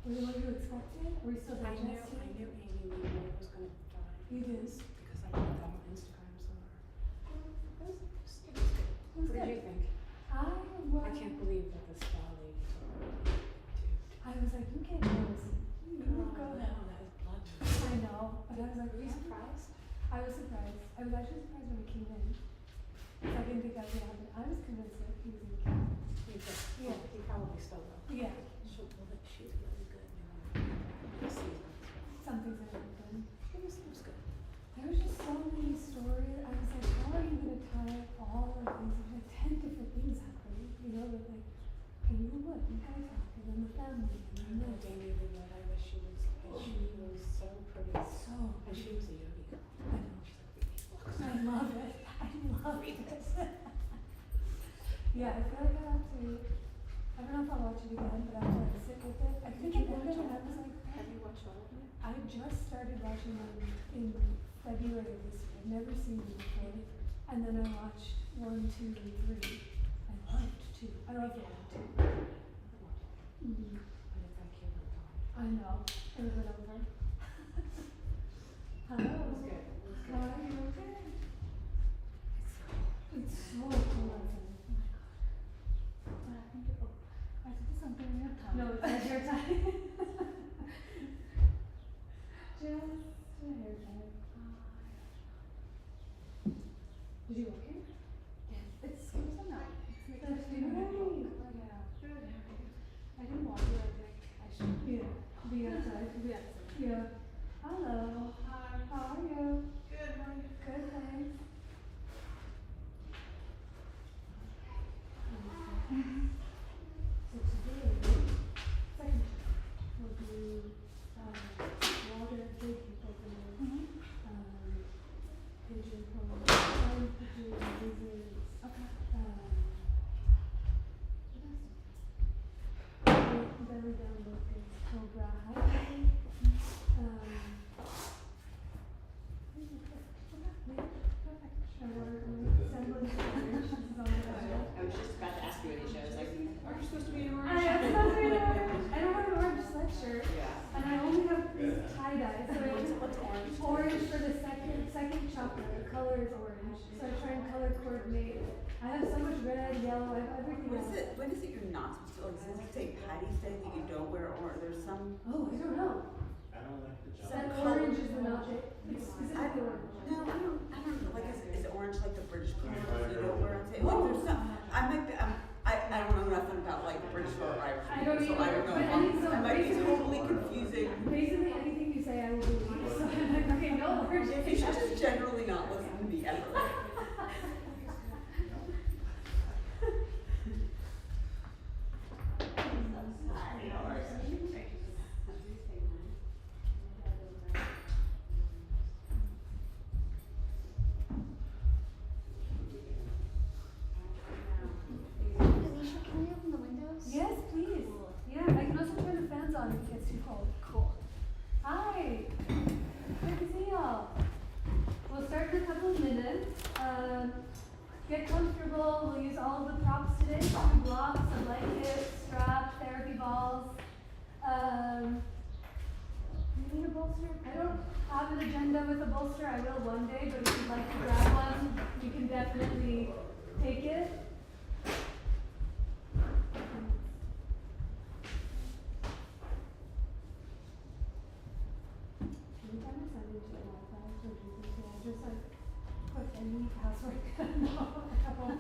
Was it what you expected? Were you still I knew digesting? Amy Lee Moore was gonna die. You did. Because I put that on Instagram, so. It was What good. did you think? I can't believe that the spa lady took her. Dude. I was like, you can't go. You go. No, that was blood. I know, but I was like, Were you "Yeah." surprised? I was surprised. I was actually surprised when it came in. I didn't think that would happen. I was convinced that he was gonna kill him. Yeah. He probably still will. Yeah, She's really good in this season. something's gonna happen. It was good. There was just so many stories. I was like, how are you gonna tie all of these? There's like 10 different things happening. You know, with like, and you would, you gotta talk, and then the family, and then this. Amy Lee Moore, I wish she was so pretty. So And she was a yogi girl. I know. I love it. I love it. Yeah, I feel like I have to. I don't know if I'll watch it again, but I have to like sit with it. I think it ended and I was like, Have you watched all of it? I just started watching them in February of this year. I've never seen them before. And then I watched 1, 2, and 3. I loved 2. I don't know if you loved 2. Mm-hmm. But it's like you were gone. I know. It was over. Hello. It was good. It was How good. are you? Okay. It's so cold outside. Oh my god. What happened to I did something in your tongue. No, it's not your time. Just a hair tie. Did you walk in? Yes, it was a night. It's like That's 15 minute walk. great. Yeah. Good. I didn't want to. I was like, I should. Yeah. Be outside. Be outside. Yeah. Hello. Hi. How are you? Good. How are you? Good, thanks. So today, second we'll do water, big opening, pigeon hole, pigeon lizards. Okay. What else? Belly down locust, cobra, highway. Perfect. Semblance of orange. This is all I have. I was just about to ask you any shows, like, are you supposed to be in orange? I am supposed to be in orange. I don't have an orange sweatshirt. Yeah. And I only have this tie-dye, so I only What's orange? orange for the second chocolate. The color is orange. So I try and color coordinate. I have so much red, yellow, I have everything else. When is it you're not supposed to, like, does it say Patty's Day that you don't wear, or there's some? Oh, I don't know. I don't like the That chocolate. orange is the not, it's specifically orange. No, I don't know, like, is orange like the British color that you don't wear on tape? Like, there's some, I might be, I don't know nothing about like British or Irish I don't people, so I either, don't know. but any- so I might be basically- totally confusing. Basically, anything you say, I will believe. So I'm like, okay, no orange. You should just generally not listen to me ever. Alicia, can we open the windows? Yes, please. Yeah, I can also turn the fans on if it gets too cold. Cool. Hi. Good to see y'all. We'll start in a couple of minutes. Get comfortable. We'll use all of the props today. 2 blocks, a blanket, strap, therapy balls. You need a bolster? I don't have an agenda with a bolster. I will one day, but if you'd like to grab one, you can definitely take it. Anytime I send you to Wi-Fi, so I just like put any password. No,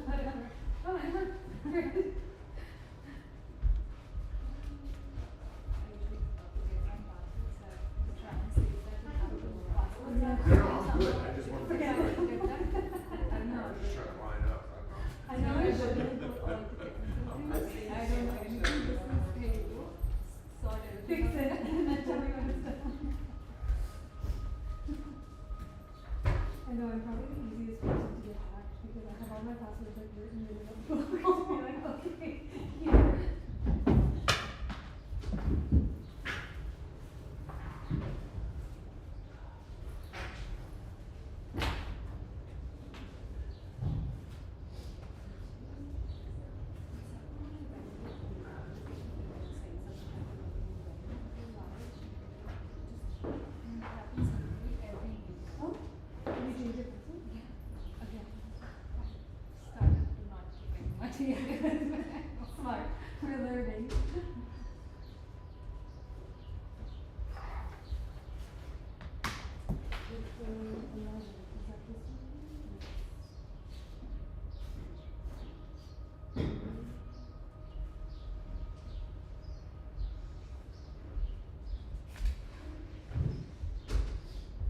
whatever. Whatever. No, I'm good. I just want to make Forget sure. it. I was just trying to line up. I know I should. Fix it and then tell me when it's done. I know I'm probably the easiest person to get hacked because I have all my passwords like written in a book to be like, okay, here. back to you. Smart. We're learning.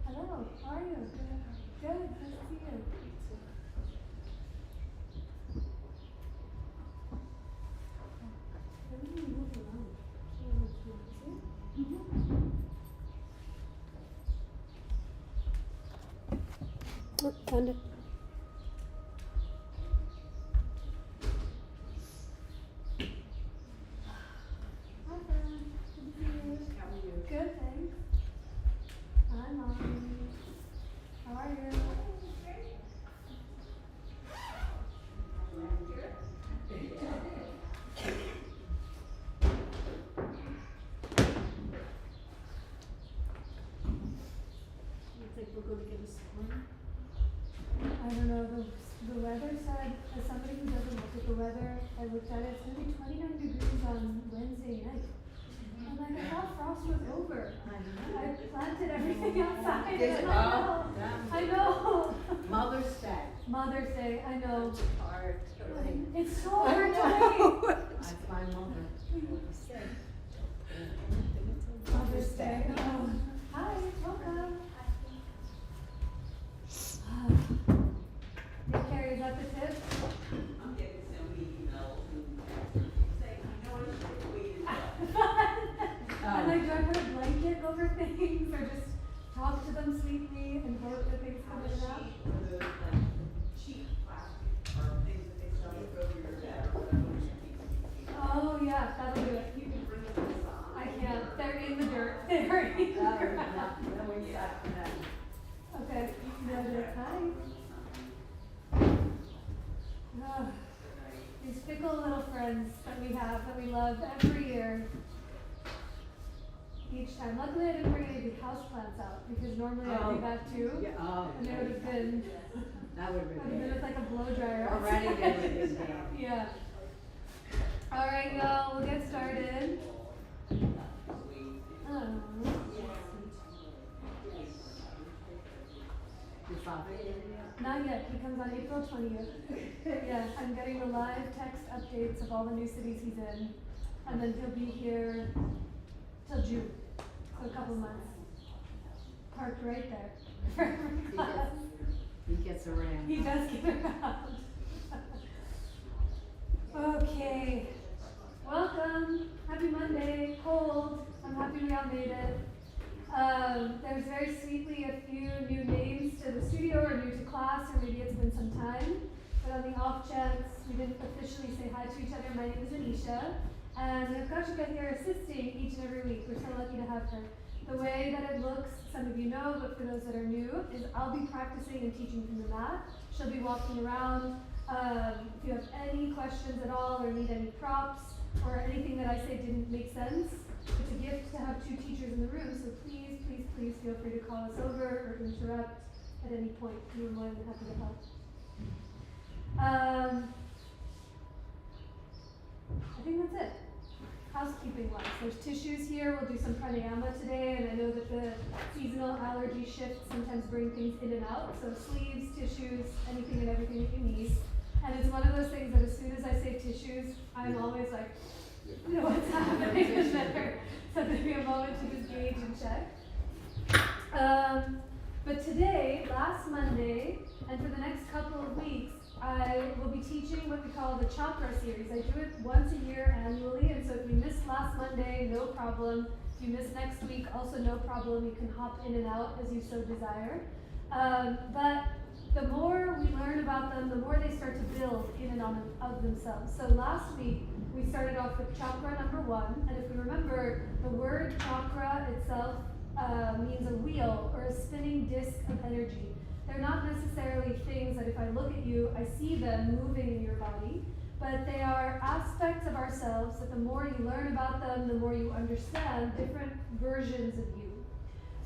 Hello, how are you? Good, nice to see you. Let me move around. Oh, found it. Hi, friend. Good to see you. How are you? Good, thanks. Hi, Mommy. How are you? You think we're gonna get a storm? I don't know, the weather said, as somebody who doesn't look at the weather, I looked at it, it's gonna be 29 degrees on Wednesday night. I'm like, I thought frost was over. I planted everything outside. Did and you? I know. Yeah. I know. Mother's Day. Mother's Day, I know. Hard to wait. It's so hard to wait. That's my mother. Mother's Day. Oh. Hi, welcome. Hey, Carrie, is that the tip? I'm getting so many emails and saying, I know I should have waited. And like, do I put a blanket over things or just talk to them sweetly and hope that things come in and out? For those like cheap plastic or things that they sell you over your bed or whatever. Oh, yeah, that'll do it. You can bring them inside. I can't. They're in the dirt. They're in the ground. Okay, noted. Hi. Oh, these fickle little friends that we have, that we love every year. Each time. Luckily, I didn't bring any big houseplants out because normally I do that too. Yeah, oh, And it would have been, that would have would have been been good. like a blow dryer. Already outside. that would have been bad. Yeah. All right, y'all, we'll get started. Your father here yet? Not yet. He comes on April 20th. Yeah, I'm getting the live text updates of all the new cities he's in. And then he'll be here till June. So a couple months. Parked right there. For every He class. gets, he gets around. He does get around. Okay. Welcome. Happy Monday. Cold. I'm happy we all made it. There's very sweetly a few new names to the studio or new to class, or maybe it's been some time. But on the off chance we didn't officially say hi to each other, my name is Anisha. And I've got you here assisting each and every week. We're so lucky to have her. The way that it looks, some of you know, but for those that are new, is I'll be practicing and teaching from the mat. She'll be walking around. If you have any questions at all or need any props or anything that I say didn't make sense, it's a gift to have two teachers in the room, so please, please, please feel free to call us over or interrupt at any point. We're more than happy to help. I think that's it. Housekeeping wise, there's tissues here. We'll do some pranayama today, and I know that the seasonal allergy shifts sometimes bring things in and out. So sleeves, tissues, anything and everything that you need. And it's one of those things that as soon as I say tissues, I'm always like, you know what's happening in there. So give me a moment to just gauge and check. But today, last Monday, and for the next couple of weeks, I will be teaching what we call the chakra series. I do it once a year annually, and so if you missed last Monday, no problem. If you miss next week, also no problem. You can hop in and out as you so desire. But the more we learn about them, the more they start to build in and on of themselves. So last week, we started off with chakra number 1, and if we remember, the word chakra itself means a wheel or a spinning disc of energy. They're not necessarily things that if I look at you, I see them moving in your body, but they are aspects of ourselves that the more you learn about them, the more you understand different versions of you.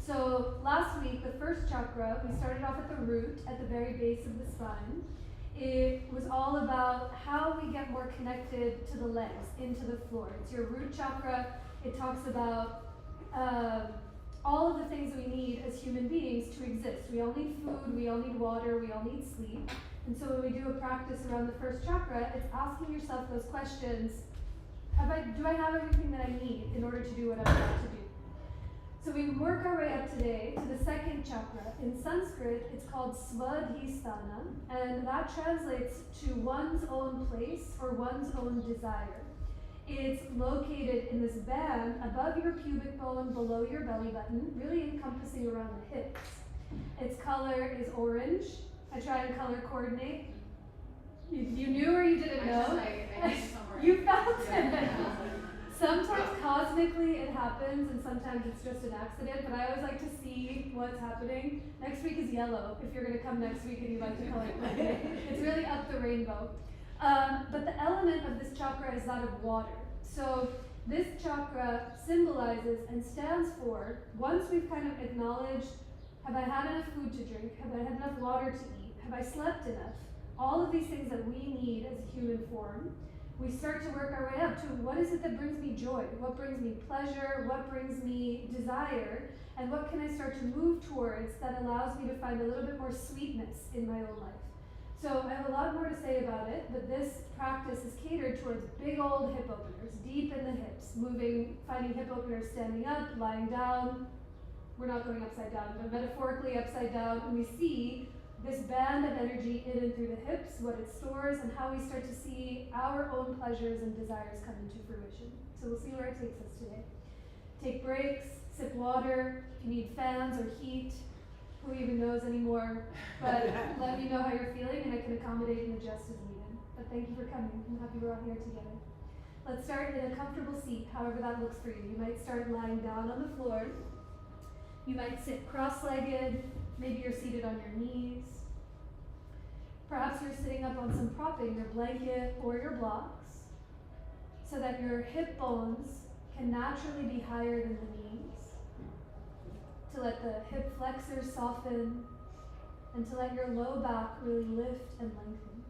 So last week, the first chakra, we started off at the root, at the very base of the spine. it was all about how we get more connected to the legs, into the floor. It's your root chakra. It talks about all of the things we need as human beings to exist. We all need food, we all need water, we all need sleep. And so when we do a practice around the first chakra, it's asking yourself those questions. Do I have everything that I need in order to do what I'm about to do? So we work our way up today to the second chakra. In Sanskrit, it's called Swadhisthana, and that translates to one's own place or one's own desire. It's located in this band above your pubic bone, below your belly button, really encompassing around the hips. Its color is orange. I try and color coordinate. You knew or you didn't know? I need somewhere. You found it. Sometimes cosmically it happens and sometimes it's just an accident, but I always like to see what's happening. Next week is yellow, if you're gonna come next week and you'd like to color it. It's really up the rainbow. But the element of this chakra is that of water. So this chakra symbolizes and stands for, once we've kind of acknowledged, have I had enough food to drink? Have I had enough water to eat? Have I slept enough? All of these things that we need as a human form, we start to work our way up to what is it that brings me joy? What brings me pleasure? What brings me desire? And what can I start to move towards that allows me to find a little bit more sweetness in my own life? So I have a lot more to say about it, but this practice is catered towards big old hip openers, deep in the hips, moving, finding hip openers standing up, lying down. We're not going upside down, but metaphorically upside down, and we see this band of energy in and through the hips, what it stores, and how we start to see our own pleasures and desires come into fruition. So we'll see where it takes us today. Take breaks, sip water, if you need fans or heat, who even knows anymore, but let me know how you're feeling and I can accommodate and adjust as needed. But thank you for coming. I'm happy we're all here together. Let's start in a comfortable seat, however that looks for you. You might start lying down on the floor. You might sit cross-legged. Maybe you're seated on your knees. Perhaps you're sitting up on some propping, your blanket or your blocks, so that your hip bones can naturally be higher than the knees, to let the hip flexors soften, and to let your low back really lift and lengthen.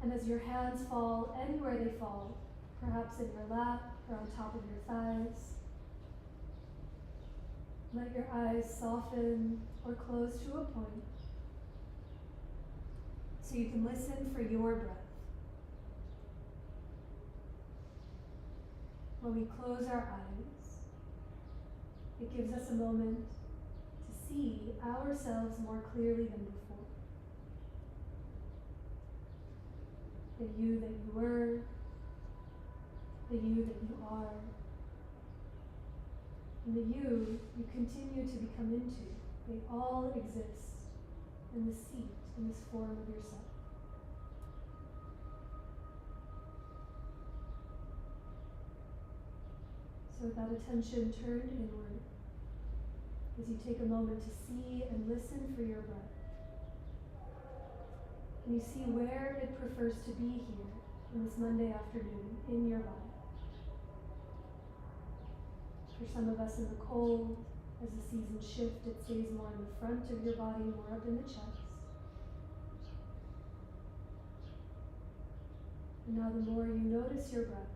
And as your hands fall anywhere they fall, perhaps in your lap or on top of your thighs, let your eyes soften or close to a point so you can listen for your breath. When we close our eyes, it gives us a moment to see ourselves more clearly than before. The you that you were, the you that you are, and the you continue to become into. They all exist in this seat, in this form of yourself. So with that attention turned inward, as you take a moment to see and listen for your breath, and you see where it prefers to be here in this Monday afternoon in your body. For some of us in the cold, as the seasons shift, it stays more in the front of your body, more up in the chest. And now the more you notice your breath,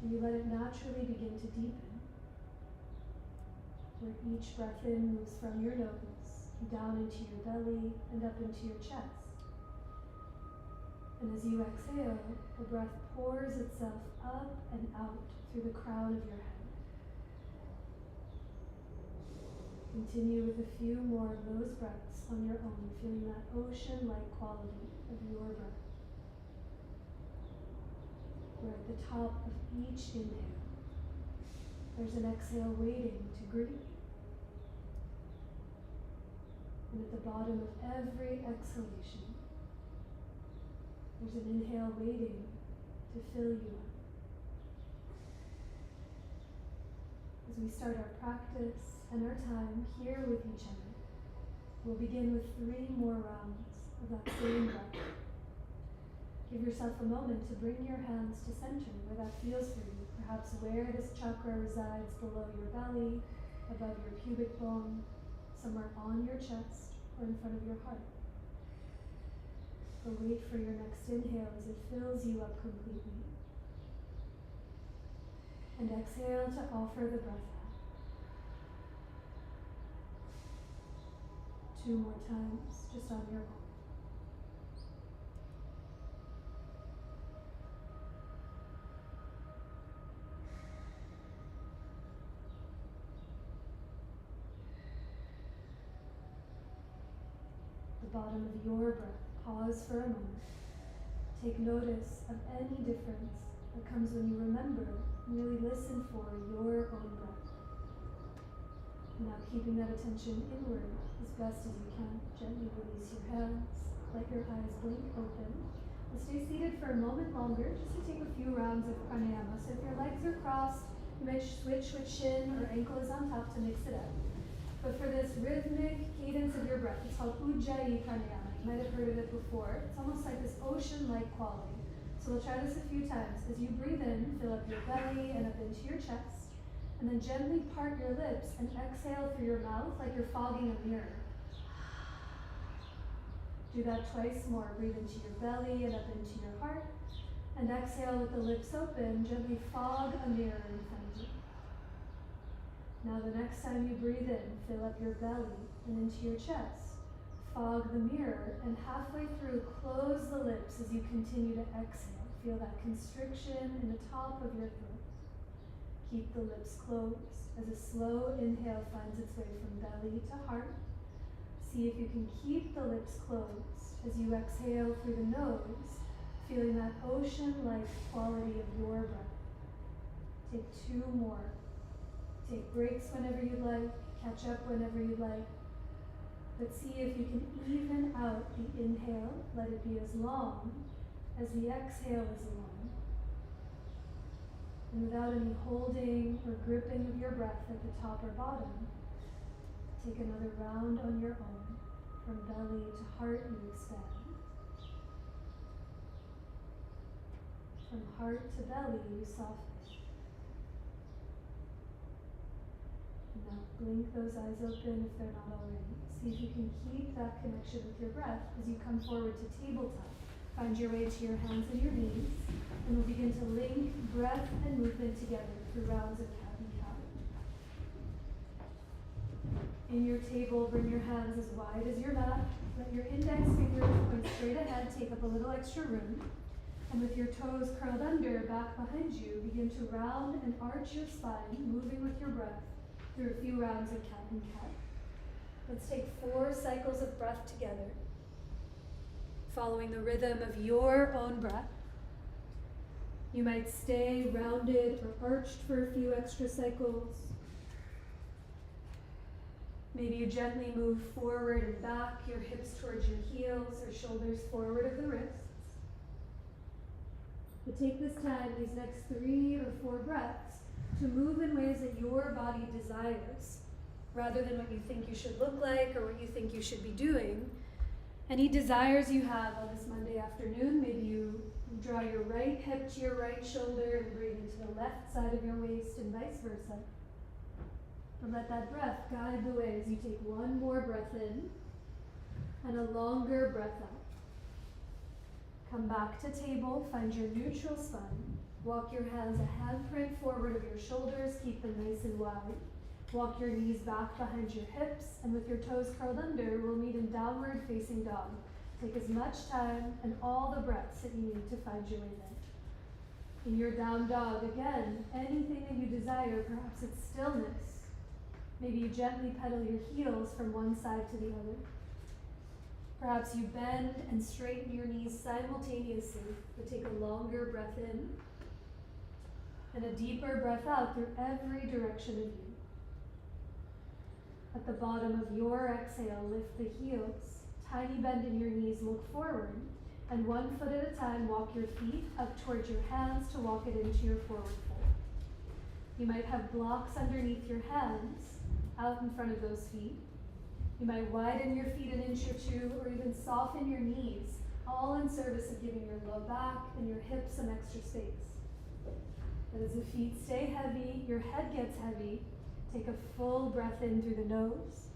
and you let it naturally begin to deepen, where each breath in moves from your nose, down into your belly, and up into your chest. And as you exhale, the breath pours itself up and out through the crown of your head. Continue with a few more of those breaths on your own, feeling that ocean-like quality of your breath. Where at the top of each inhale, there's an exhale waiting to greet you. And at the bottom of every exhalation, there's an inhale waiting to fill you up. As we start our practice and our time here with each other, we'll begin with 3 more rounds of that same breath. Give yourself a moment to bring your hands to center where that feels for you, perhaps where this chakra resides below your belly, above your pubic bone, somewhere on your chest, or in front of your heart. But wait for your next inhale as it fills you up completely. And exhale to offer the breath out. 2 more times, just on your own. The bottom of your breath, pause for a moment. Take notice of any difference that comes when you remember and really listen for your own breath. Now keeping that attention inward as best as you can. Gently release your hands. Let your eyes blink open. And stay seated for a moment longer just to take a few rounds of pranayama. So if your legs are crossed, you might switch with shin or ankle is on top to mix it up. But for this rhythmic cadence of your breath, it's called Ujjayi Pranayama. You might have heard of it before. It's almost like this ocean-like quality. So we'll try this a few times. As you breathe in, fill up your belly and up into your chest. And then gently part your lips and exhale through your mouth like you're fogging a mirror. Do that twice more. Breathe into your belly and up into your heart. And exhale with the lips open. Gently fog a mirror in front of you. Now the next time you breathe in, fill up your belly and into your chest. Fog the mirror and halfway through, close the lips as you continue to exhale. Feel that constriction in the top of your throat. Keep the lips closed as a slow inhale finds its way from belly to heart. See if you can keep the lips closed as you exhale through the nose, feeling that ocean-like quality of your breath. Take 2 more. Take breaks whenever you'd like, catch up whenever you'd like. But see if you can even out the inhale, let it be as long as the exhale is long. And without any holding or gripping of your breath at the top or bottom, take another round on your own. From belly to heart, you expand. From heart to belly, you soften. And now blink those eyes open if they're not already. See if you can keep that connection with your breath as you come forward to tabletop. Find your way to your hands and your knees, and we'll begin to link breath and movement together through rounds of cat and cow. In your table, bring your hands as wide as your mat. Let your index fingers point straight ahead, take up a little extra room. And with your toes curled under, back behind you, begin to round and arch your spine, moving with your breath through a few rounds of cat and cat. Let's take 4 cycles of breath together, following the rhythm of your own breath. You might stay rounded or arched for a few extra cycles. Maybe you gently move forward and back, your hips towards your heels or shoulders forward of the wrists. But take this time, these next 3 or 4 breaths, to move in ways that your body desires, rather than what you think you should look like or what you think you should be doing. Any desires you have on this Monday afternoon, maybe you draw your right hip to your right shoulder and breathe into the left side of your waist and vice versa. And let that breath guide the way as you take 1 more breath in and a longer breath out. Come back to table, find your neutral spine. Walk your hands a handprint forward of your shoulders, keep them nice and wide. Walk your knees back behind your hips, and with your toes curled under, we'll meet in downward facing dog. Take as much time and all the breaths that you need to find your way there. In your down dog, again, anything that you desire, perhaps it's stillness. Maybe you gently pedal your heels from one side to the other. Perhaps you bend and straighten your knees simultaneously, but take a longer breath in and a deeper breath out through every direction of you. At the bottom of your exhale, lift the heels. Tiny bend in your knees, look forward, and 1 foot at a time, walk your feet up towards your hands to walk it into your forward fold. You might have blocks underneath your hands, out in front of those feet. You might widen your feet an inch or 2, or even soften your knees, all in service of giving your low back and your hips some extra space. But as the feet stay heavy, your head gets heavy. Take a full breath in through the nose,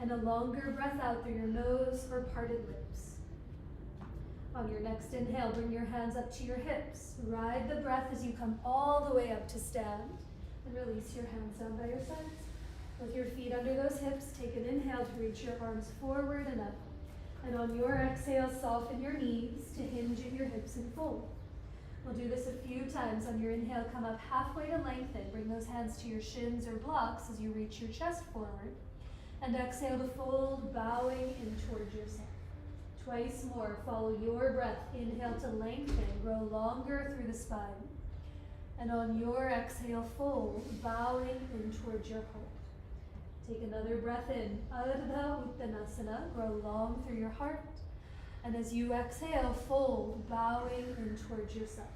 And a longer breath out through your nose or parted lips. On your next inhale, bring your hands up to your hips. Ride the breath as you come all the way up to stand. And release your hands down by your sides. With your feet under those hips, take an inhale to reach your arms forward and up. And on your exhale, soften your knees to hinge at your hips and fold. We'll do this a few times. On your inhale, come up halfway to lengthen. Bring those hands to your shins or blocks as you reach your chest forward. And exhale to fold, bowing in towards yourself. Twice more, follow your breath. Inhale to lengthen, grow longer through the spine. And on your exhale, fold, bowing in towards your heart. Take another breath in, Ardha Uttanasana, grow long through your heart. And as you exhale, fold, bowing in towards yourself.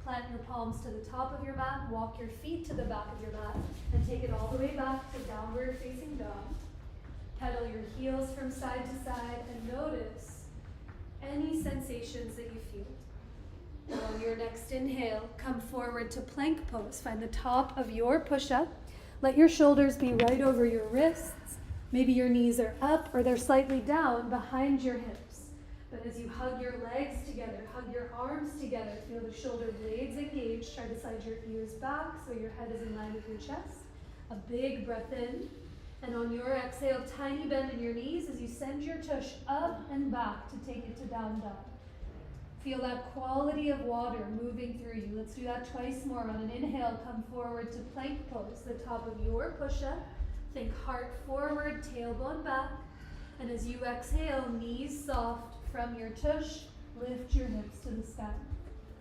Plant your palms to the top of your mat, walk your feet to the back of your mat, and take it all the way back to downward facing dog. Pedal your heels from side to side and notice any sensations that you feel. Now on your next inhale, come forward to plank pose. Find the top of your push-up. Let your shoulders be right over your wrists. Maybe your knees are up or they're slightly down behind your hips. But as you hug your legs together, hug your arms together, feel the shoulder blades engaged. Try to slide your ears back so your head is in line with your chest. A big breath in. And on your exhale, tiny bend in your knees as you send your tush up and back to take it to down dog. Feel that quality of water moving through you. Let's do that twice more. On an inhale, come forward to plank pose, the top of your push-up. Think heart forward, tailbone back. And as you exhale, knees soft from your tush, lift your hips to the sky.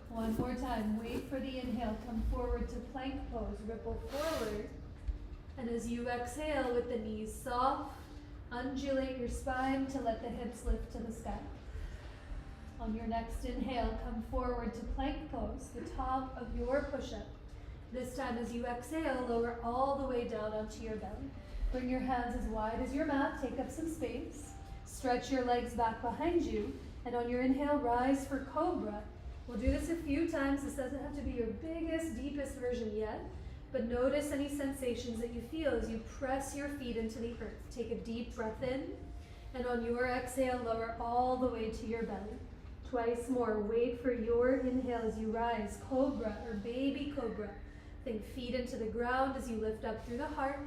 One more time, wait for the inhale, come forward to plank pose, ripple forward. And as you exhale with the knees soft, undulate your spine to let the hips lift to the sky. On your next inhale, come forward to plank pose, the top of your push-up. This time as you exhale, lower all the way down onto your belly. Bring your hands as wide as your mat, take up some space. Stretch your legs back behind you, and on your inhale, rise for cobra. We'll do this a few times. This doesn't have to be your biggest, deepest version yet, but notice any sensations that you feel as you press your feet into the earth. Take a deep breath in, and on your exhale, lower all the way to your belly. Twice more. Wait for your inhale as you rise, cobra or baby cobra. Think feet into the ground as you lift up through the heart,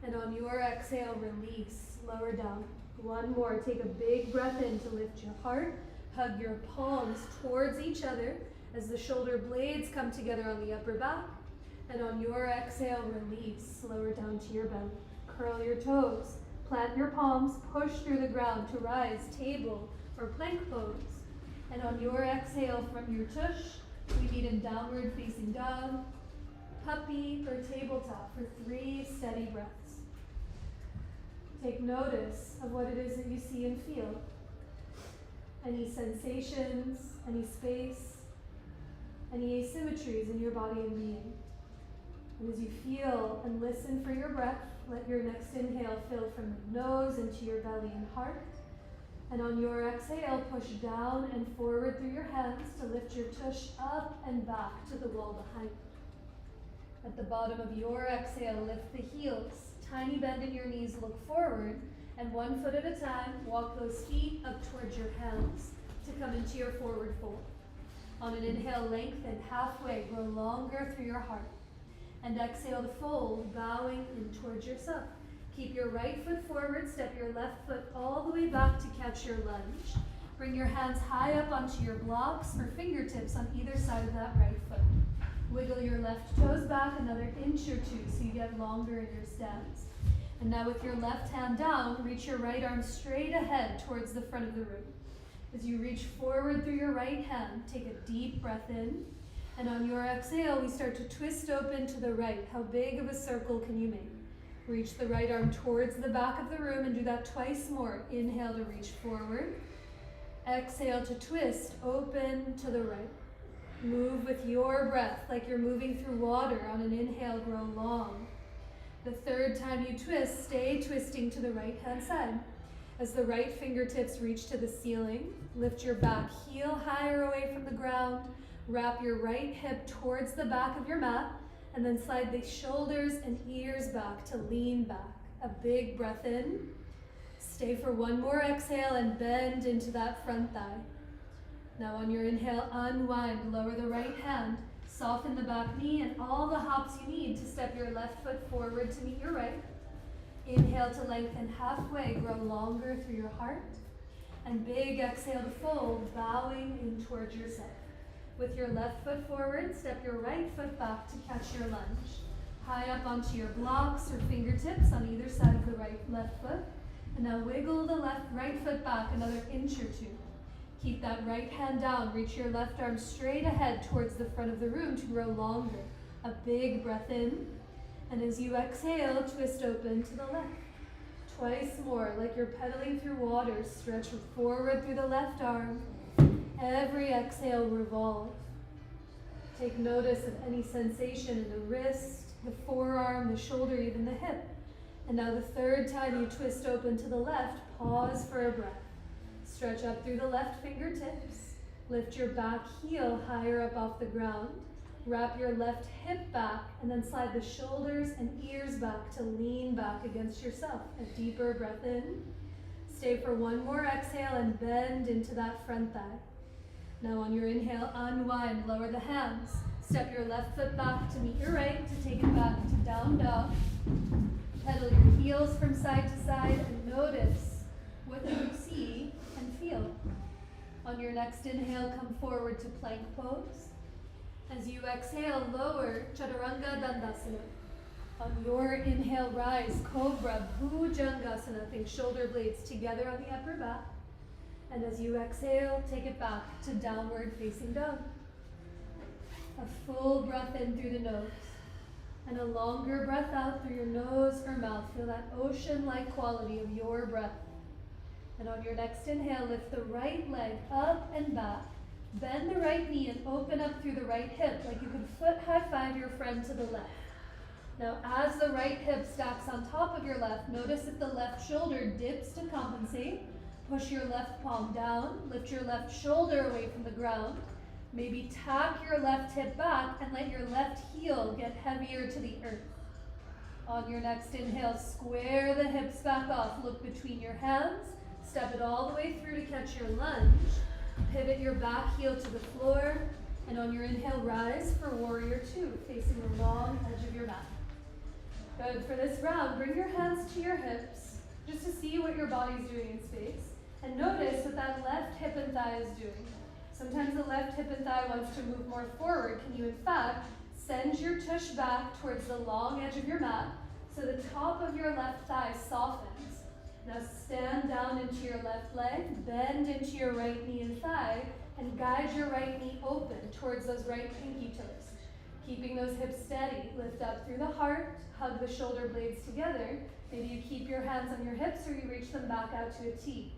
and on your exhale, release, lower down. One more. Take a big breath in to lift your heart. Hug your palms towards each other as the shoulder blades come together on the upper back. And on your exhale, release, lower down to your belly. Curl your toes. Plant your palms, push through the ground to rise, table or plank pose. And on your exhale from your tush, we meet in downward facing dog, puppy or tabletop for 3 steady breaths. Take notice of what it is that you see and feel. Any sensations, any space, any asymmetries in your body and being. And as you feel and listen for your breath, let your next inhale fill from the nose into your belly and heart. And on your exhale, push down and forward through your hands to lift your tush up and back to the wall behind you. At the bottom of your exhale, lift the heels. Tiny bend in your knees, look forward, and 1 foot at a time, walk those feet up towards your hands to come into your forward fold. On an inhale, lengthen halfway, grow longer through your heart. And exhale to fold, bowing in towards yourself. Keep your right foot forward, step your left foot all the way back to catch your lunge. Bring your hands high up onto your blocks or fingertips on either side of that right foot. Wiggle your left toes back another inch or 2 so you get longer in your stance. And now with your left hand down, reach your right arm straight ahead towards the front of the room. As you reach forward through your right hand, take a deep breath in. And on your exhale, we start to twist open to the right. How big of a circle can you make? Reach the right arm towards the back of the room and do that twice more. Inhale to reach forward. Exhale to twist, open to the right. Move with your breath like you're moving through water. On an inhale, grow long. The third time you twist, stay twisting to the right hand side. As the right fingertips reach to the ceiling, lift your back heel higher away from the ground. Wrap your right hip towards the back of your mat, and then slide the shoulders and ears back to lean back. A big breath in. Stay for one more exhale and bend into that front thigh. Now on your inhale, unwind, lower the right hand, soften the back knee and all the hops you need to step your left foot forward to meet your right. Inhale to lengthen halfway, grow longer through your heart. And big exhale to fold, bowing in towards yourself. With your left foot forward, step your right foot back to catch your lunge. High up onto your blocks or fingertips on either side of the left foot. And now wiggle the right foot back another inch or two. Keep that right hand down, reach your left arm straight ahead towards the front of the room to grow longer. A big breath in. And as you exhale, twist open to the left. Twice more, like you're pedaling through water, stretch forward through the left arm. Every exhale, revolve. Take notice of any sensation in the wrist, the forearm, the shoulder, even the hip. And now the third time you twist open to the left, pause for a breath. Stretch up through the left fingertips. Lift your back heel higher up off the ground. Wrap your left hip back and then slide the shoulders and ears back to lean back against yourself. A deeper breath in. Stay for one more exhale and bend into that front thigh. Now on your inhale, unwind, lower the hands. Step your left foot back to meet your right to take it back to down dog. Pedal your heels from side to side and notice what you see and feel. On your next inhale, come forward to plank pose. As you exhale, lower Chaturanga Dandasana. On your inhale, rise Cobra Bhujangasana. Think shoulder blades together on the upper back. And as you exhale, take it back to downward facing dog. A full breath in through the nose. And a longer breath out through your nose or mouth. Feel that ocean-like quality of your breath. And on your next inhale, lift the right leg up and back. Bend the right knee and open up through the right hip like you could foot high five your friend to the left. Now as the right hip stacks on top of your left, notice if the left shoulder dips to compensate. Push your left palm down, lift your left shoulder away from the ground. Maybe tack your left hip back and let your left heel get heavier to the earth. On your next inhale, square the hips back off, look between your hands, step it all the way through to catch your lunge. Pivot your back heel to the floor, and on your inhale, rise for Warrior Two, facing the long edge of your mat. Good. For this round, bring your hands to your hips, just to see what your body's doing in space, and notice what that left hip and thigh is doing. Sometimes the left hip and thigh wants to move more forward. Can you, in fact, send your tush back towards the long edge of your mat, so the top of your left thigh softens. Now stand down into your left leg, bend into your right knee and thigh, and guide your right knee open towards those right pinky toes. Keeping those hips steady, lift up through the heart, hug the shoulder blades together. Maybe you keep your hands on your hips or you reach them back out to a T.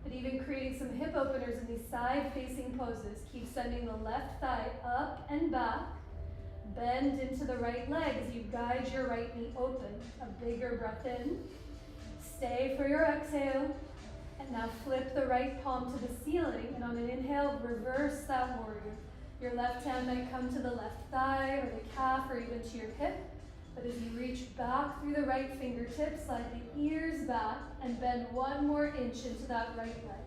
But even creating some hip openers in these side-facing poses. Keep sending the left thigh up and back. Bend into the right leg as you guide your right knee open. A bigger breath in. Stay for your exhale, and now flip the right palm to the ceiling, and on an inhale, reverse that warrior. Your left hand might come to the left thigh or the calf or even to your hip, but as you reach back through the right fingertips, slide the ears back and bend one more inch into that right leg.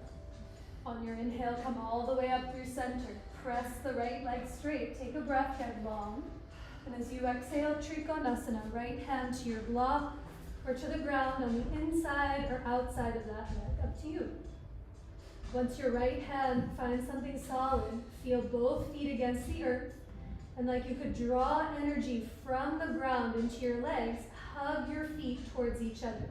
On your inhale, come all the way up through center. Press the right leg straight. Take a breath, get long. And as you exhale, Trikonasana, right hand to your block, or to the ground on the inside or outside of that leg, up to you. Once your right hand finds something solid, feel both feet against the earth, and like you could draw energy from the ground into your legs, hug your feet towards each other.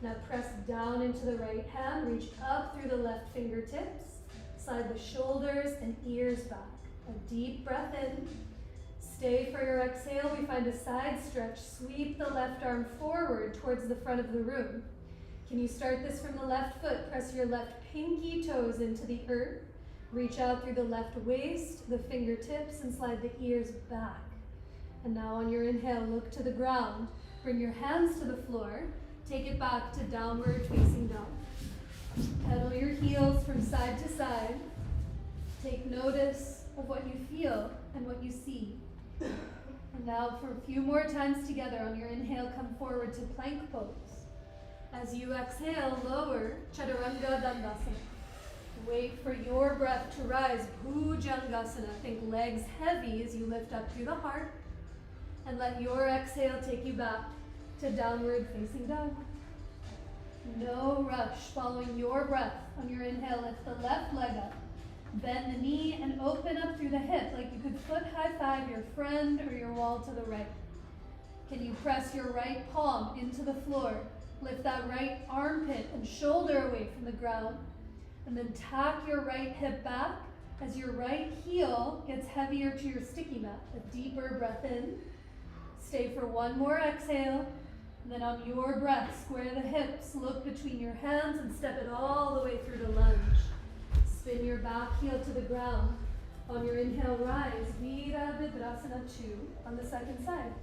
Now press down into the right hand, reach up through the left fingertips, slide the shoulders and ears back. A deep breath in. Stay for your exhale. We find a side stretch. Sweep the left arm forward towards the front of the room. Can you start this from the left foot? Press your left pinky toes into the earth. Reach out through the left waist, the fingertips, and slide the ears back. And now on your inhale, look to the ground. Bring your hands to the floor. Take it back to downward facing dog. Pedal your heels from side to side. Take notice of what you feel and what you see. And now for a few more times together, on your inhale, come forward to plank pose. As you exhale, lower Chaturanga Dandasana. Wait for your breath to rise, Bhujangasana. Think legs heavy as you lift up through the heart. And let your exhale take you back to downward facing dog. No rush, following your breath. On your inhale, lift the left leg up. Bend the knee and open up through the hip like you could foot high five your friend or your wall to the right. Can you press your right palm into the floor? Lift that right armpit and shoulder away from the ground. And then tack your right hip back as your right heel gets heavier to your sticky mat. A deeper breath in. Stay for one more exhale. And then on your breath, square the hips, look between your hands and step it all the way through to lunge. Spin your back heel to the ground. On your inhale, rise, Virabhadrasana 2 on the second side.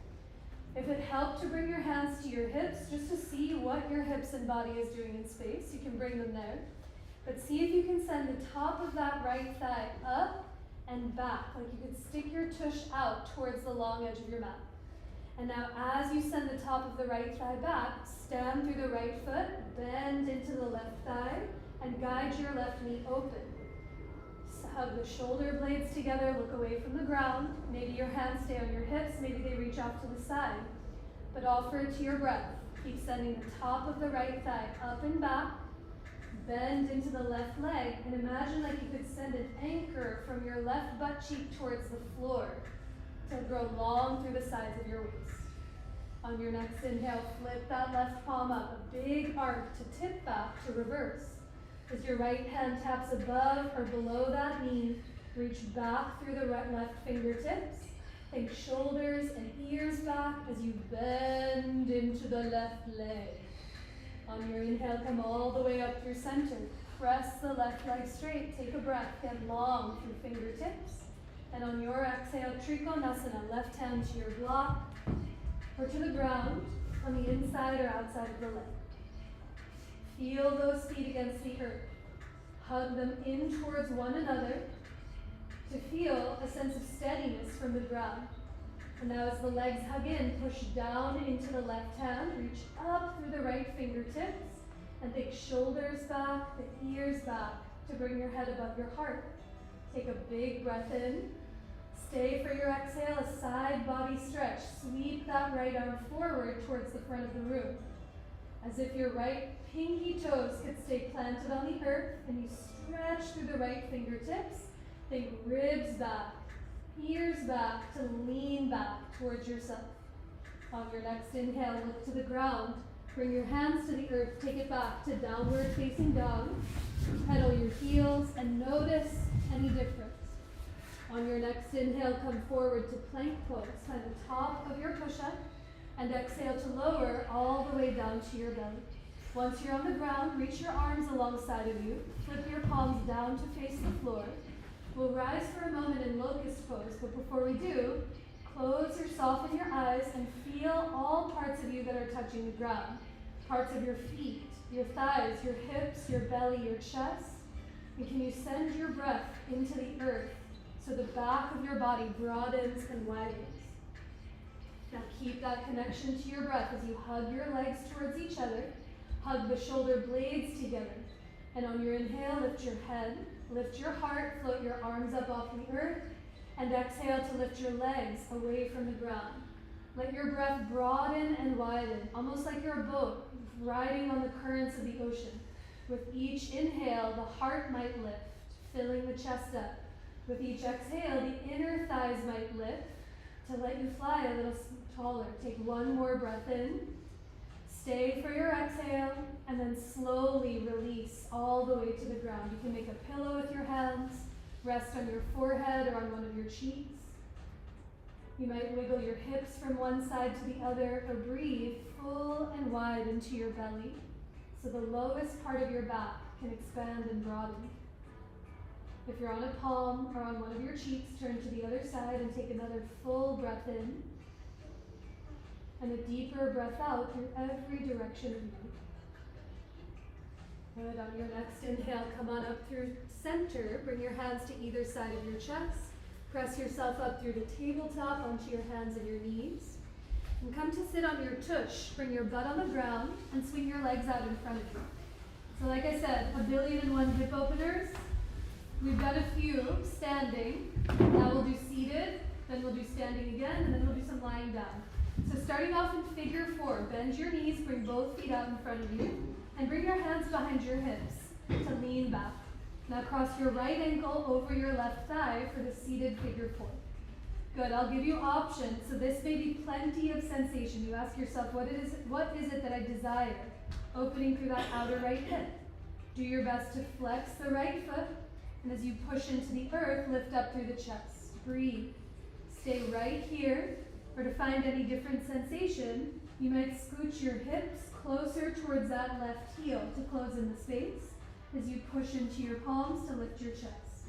If it helped to bring your hands to your hips, just to see what your hips and body is doing in space, you can bring them there. But see if you can send the top of that right thigh up and back, like you could stick your tush out towards the long edge of your mat. And now as you send the top of the right thigh back, stand through the right foot, bend into the left thigh, and guide your left knee open. Hug the shoulder blades together, look away from the ground. Maybe your hands stay on your hips, maybe they reach off to the side. But offer it to your breath. Keep sending the top of the right thigh up and back. Bend into the left leg and imagine like you could send an anchor from your left butt cheek towards the floor to grow long through the sides of your waist. On your next inhale, flip that left palm up, a big arc to tip back to reverse. As your right hand taps above or below that knee, reach back through the left fingertips. Think shoulders and ears back as you bend into the left leg. On your inhale, come all the way up through center. Press the left leg straight. Take a breath. Get long through fingertips. And on your exhale, Trikonasana, left hand to your block or to the ground on the inside or outside of the leg. Feel those feet against the earth. Hug them in towards one another to feel a sense of steadiness from the ground. And now as the legs hug in, push down into the left hand, reach up through the right fingertips, and take shoulders back, the ears back to bring your head above your heart. Take a big breath in. Stay for your exhale, a side body stretch. Sweep that right arm forward towards the front of the room. As if your right pinky toes could stay planted on the earth and you stretch through the right fingertips. Think ribs back, ears back to lean back towards yourself. On your next inhale, look to the ground. Bring your hands to the earth, take it back to downward facing dog. Pedal your heels and notice any difference. On your next inhale, come forward to plank pose. Find the top of your push-up and exhale to lower all the way down to your belly. Once you're on the ground, reach your arms alongside of you. Flip your palms down to face the floor. We'll rise for a moment in locust pose, but before we do, close or soften your eyes and feel all parts of you that are touching the ground. Parts of your feet, your thighs, your hips, your belly, your chest. And can you send your breath into the earth so the back of your body broadens and widens? Now keep that connection to your breath as you hug your legs towards each other. Hug the shoulder blades together. And on your inhale, lift your head, lift your heart, float your arms up off the earth, and exhale to lift your legs away from the ground. Let your breath broaden and widen, almost like you're a boat riding on the currents of the ocean. With each inhale, the heart might lift, filling the chest up. With each exhale, the inner thighs might lift to let you fly a little taller. Take one more breath in. Stay for your exhale, and then slowly release all the way to the ground. You can make a pillow with your hands, rest on your forehead or on one of your cheeks. You might wiggle your hips from one side to the other, or breathe full and wide into your belly, so the lowest part of your back can expand and broaden. If you're on a palm or on one of your cheeks, turn to the other side and take another full breath in, and a deeper breath out through every direction of you. Good. On your next inhale, come on up through center. Bring your hands to either side of your chest. Press yourself up through the tabletop onto your hands and your knees. And come to sit on your tush. Bring your butt on the ground and swing your legs out in front of you. So like I said, 1,000,001 hip openers. We've got a few standing. Now we'll do seated, then we'll do standing again, and then we'll do some lying down. So starting off in figure 4, bend your knees, bring both feet out in front of you, and bring your hands behind your hips to lean back. Now cross your right ankle over your left thigh for the seated figure 4. Good, I'll give you options. So this may be plenty of sensation. You ask yourself, what is it that I desire? Opening through that outer right hip. Do your best to flex the right foot, and as you push into the earth, lift up through the chest. Breathe. Stay right here, or to find any different sensation, you might scooch your hips closer towards that left heel to close in the space as you push into your palms to lift your chest.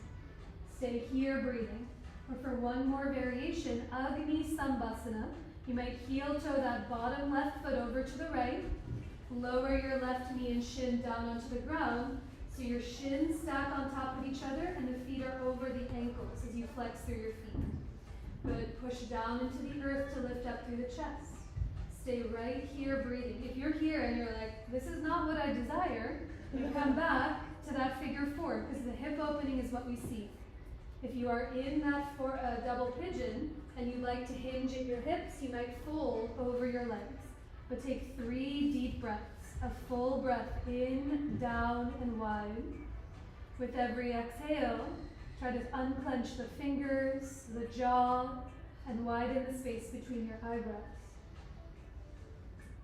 Stay here breathing. Or for one more variation, Agni Sambhasana, you might heel toe that bottom left foot over to the right, lower your left knee and shin down onto the ground, so your shins stack on top of each other and the feet are over the ankles as you flex through your feet. Good, push down into the earth to lift up through the chest. Stay right here breathing. If you're here and you're like, this is not what I desire, you come back to that figure 4 because the hip opening is what we see. If you are in that double pigeon and you like to hinge at your hips, you might fold over your legs. But take 3 deep breaths, a full breath in, down, and wide. With every exhale, try to unclench the fingers, the jaw, and widen the space between your eyebrows.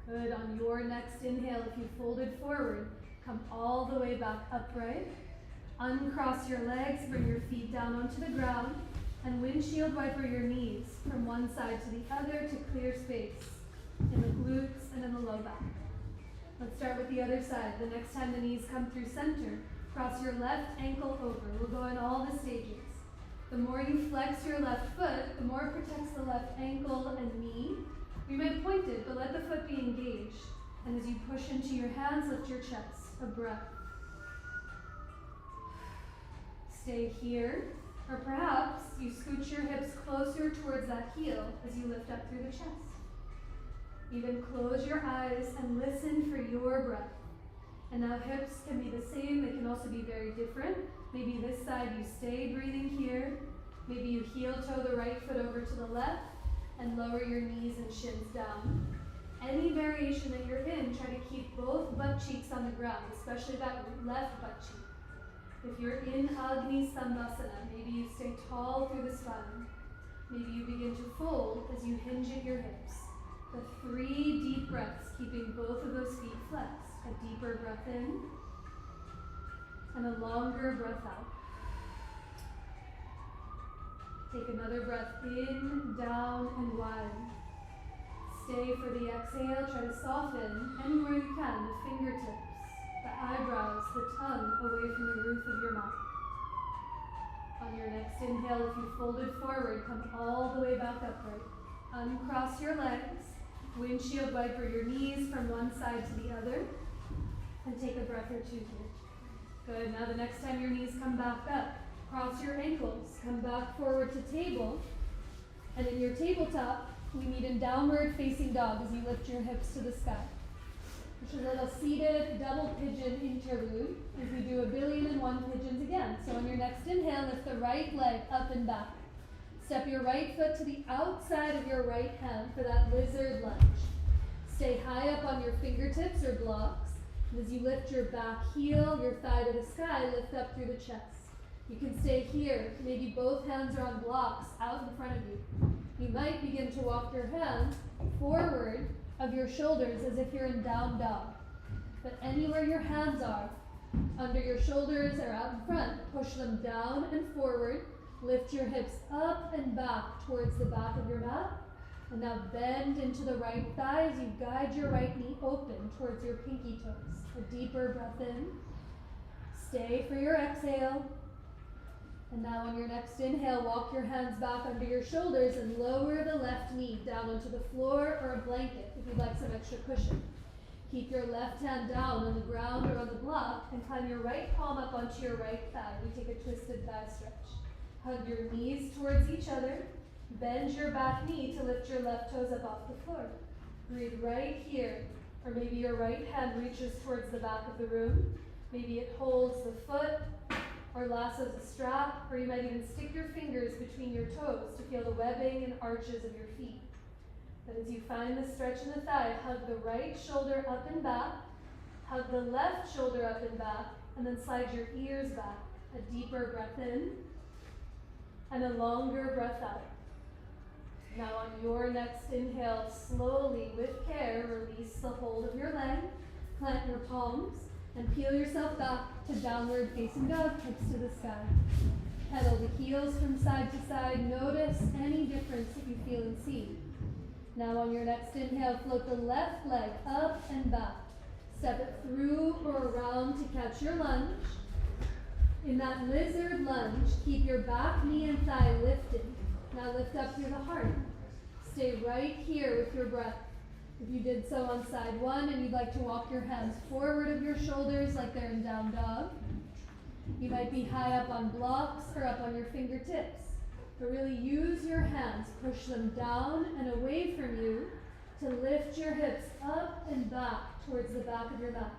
Good, on your next inhale, if you folded forward, come all the way back upright. Uncross your legs, bring your feet down onto the ground, and windshield wiper your knees from one side to the other to clear space in the glutes and in the low back. Let's start with the other side. The next time the knees come through center, cross your left ankle over. We'll go in all the stages. The more you flex your left foot, the more it protects the left ankle and knee. You might point it, but let the foot be engaged. And as you push into your hands, lift your chest. A breath. Stay here, or perhaps you scooch your hips closer towards that heel as you lift up through the chest. Even close your eyes and listen for your breath. And now hips can be the same, they can also be very different. Maybe this side you stay breathing here. Maybe you heel toe the right foot over to the left and lower your knees and shins down. Any variation that you're in, try to keep both butt cheeks on the ground, especially that left butt cheek. If you're in Agni Sambhasana, maybe you stay tall through the spine. Maybe you begin to fold as you hinge at your hips. The 3 deep breaths, keeping both of those feet flexed. A deeper breath in, and a longer breath out. Take another breath in, down, and wide. Stay for the exhale. Try to soften anywhere you can, the fingertips, the eyebrows, the tongue away from the roof of your mouth. On your next inhale, if you folded forward, come all the way back upright. Uncross your legs, windshield wiper your knees from one side to the other, and take a breath or 2 here. Good, now the next time your knees come back up, cross your ankles, come back forward to table, and in your tabletop, we meet in downward facing dog as you lift your hips to the sky. Which is a little seated double pigeon interlude as we do 1,000,001 pigeons again. So on your next inhale, lift the right leg up and back. Step your right foot to the outside of your right hand for that lizard lunge. Stay high up on your fingertips or blocks. And as you lift your back heel, your thigh to the sky, lift up through the chest. You can stay here. Maybe both hands are on blocks out in front of you. You might begin to walk your hands forward of your shoulders as if you're in down dog. But anywhere your hands are, under your shoulders or out in front, push them down and forward. Lift your hips up and back towards the back of your mat. And now bend into the right thigh as you guide your right knee open towards your pinky toes. A deeper breath in. Stay for your exhale. And now on your next inhale, walk your hands back under your shoulders and lower the left knee down onto the floor or a blanket if you'd like some extra cushion. Keep your left hand down on the ground or on the block and climb your right palm up onto your right thigh. We take a twisted thigh stretch. Hug your knees towards each other. Bend your back knee to lift your left toes up off the floor. Breathe right here. Or maybe your right hand reaches towards the back of the room. Maybe it holds the foot or lassos a strap, or you might even stick your fingers between your toes to feel the webbing and arches of your feet. But as you find the stretch in the thigh, hug the right shoulder up and back, hug the left shoulder up and back, and then slide your ears back. A deeper breath in, and a longer breath out. Now on your next inhale, slowly, with care, release the hold of your leg, plant your palms, and peel yourself back to downward facing dog, hips to the sky. Pedal the heels from side to side. Notice any difference that you feel and see. Now on your next inhale, float the left leg up and back. Step it through or around to catch your lunge. In that lizard lunge, keep your back knee and thigh lifted. Now lift up through the heart. Stay right here with your breath. If you did so on side one and you'd like to walk your hands forward of your shoulders like they're in down dog, you might be high up on blocks or up on your fingertips. But really use your hands, push them down and away from you to lift your hips up and back towards the back of your mat.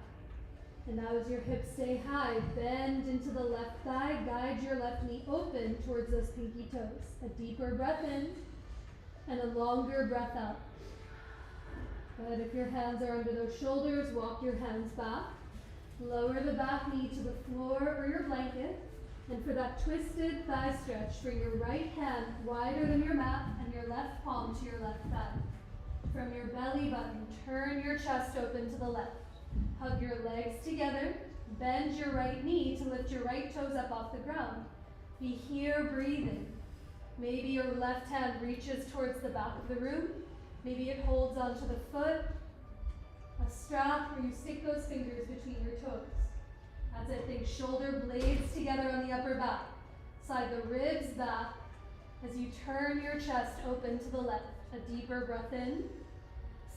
And now as your hips stay high, bend into the left thigh, guide your left knee open towards those pinky toes. A deeper breath in and a longer breath out. Good. If your hands are under those shoulders, walk your hands back. Lower the back knee to the floor or your blanket. And for that twisted thigh stretch, bring your right hand wider than your mat and your left palm to your left thigh. From your belly button, turn your chest open to the left. Hug your legs together. Bend your right knee to lift your right toes up off the ground. Be here breathing. Maybe your left hand reaches towards the back of the room. Maybe it holds onto the foot, a strap, or you stick those fingers between your toes. That's it. Think shoulder blades together on the upper back. Slide the ribs back as you turn your chest open to the left. A deeper breath in.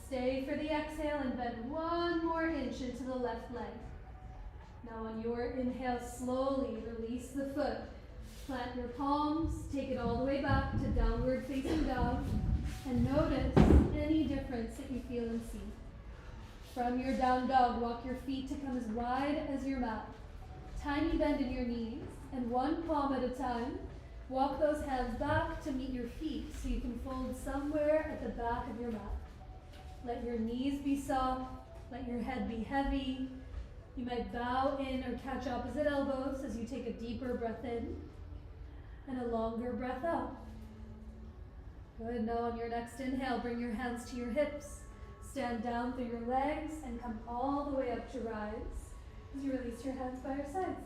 Stay for the exhale and bend one more inch into the left leg. Now on your inhale, slowly release the foot. Plant your palms, take it all the way back to downward facing dog, and notice any difference that you feel and see. From your down dog, walk your feet to come as wide as your mat. Tiny bend in your knees, and one palm at a time, walk those hands back to meet your feet so you can fold somewhere at the back of your mat. Let your knees be soft, let your head be heavy. You might bow in or catch opposite elbows as you take a deeper breath in and a longer breath out. Good. Now on your next inhale, bring your hands to your hips. Stand down through your legs and come all the way up to rise as you release your hands by your sides.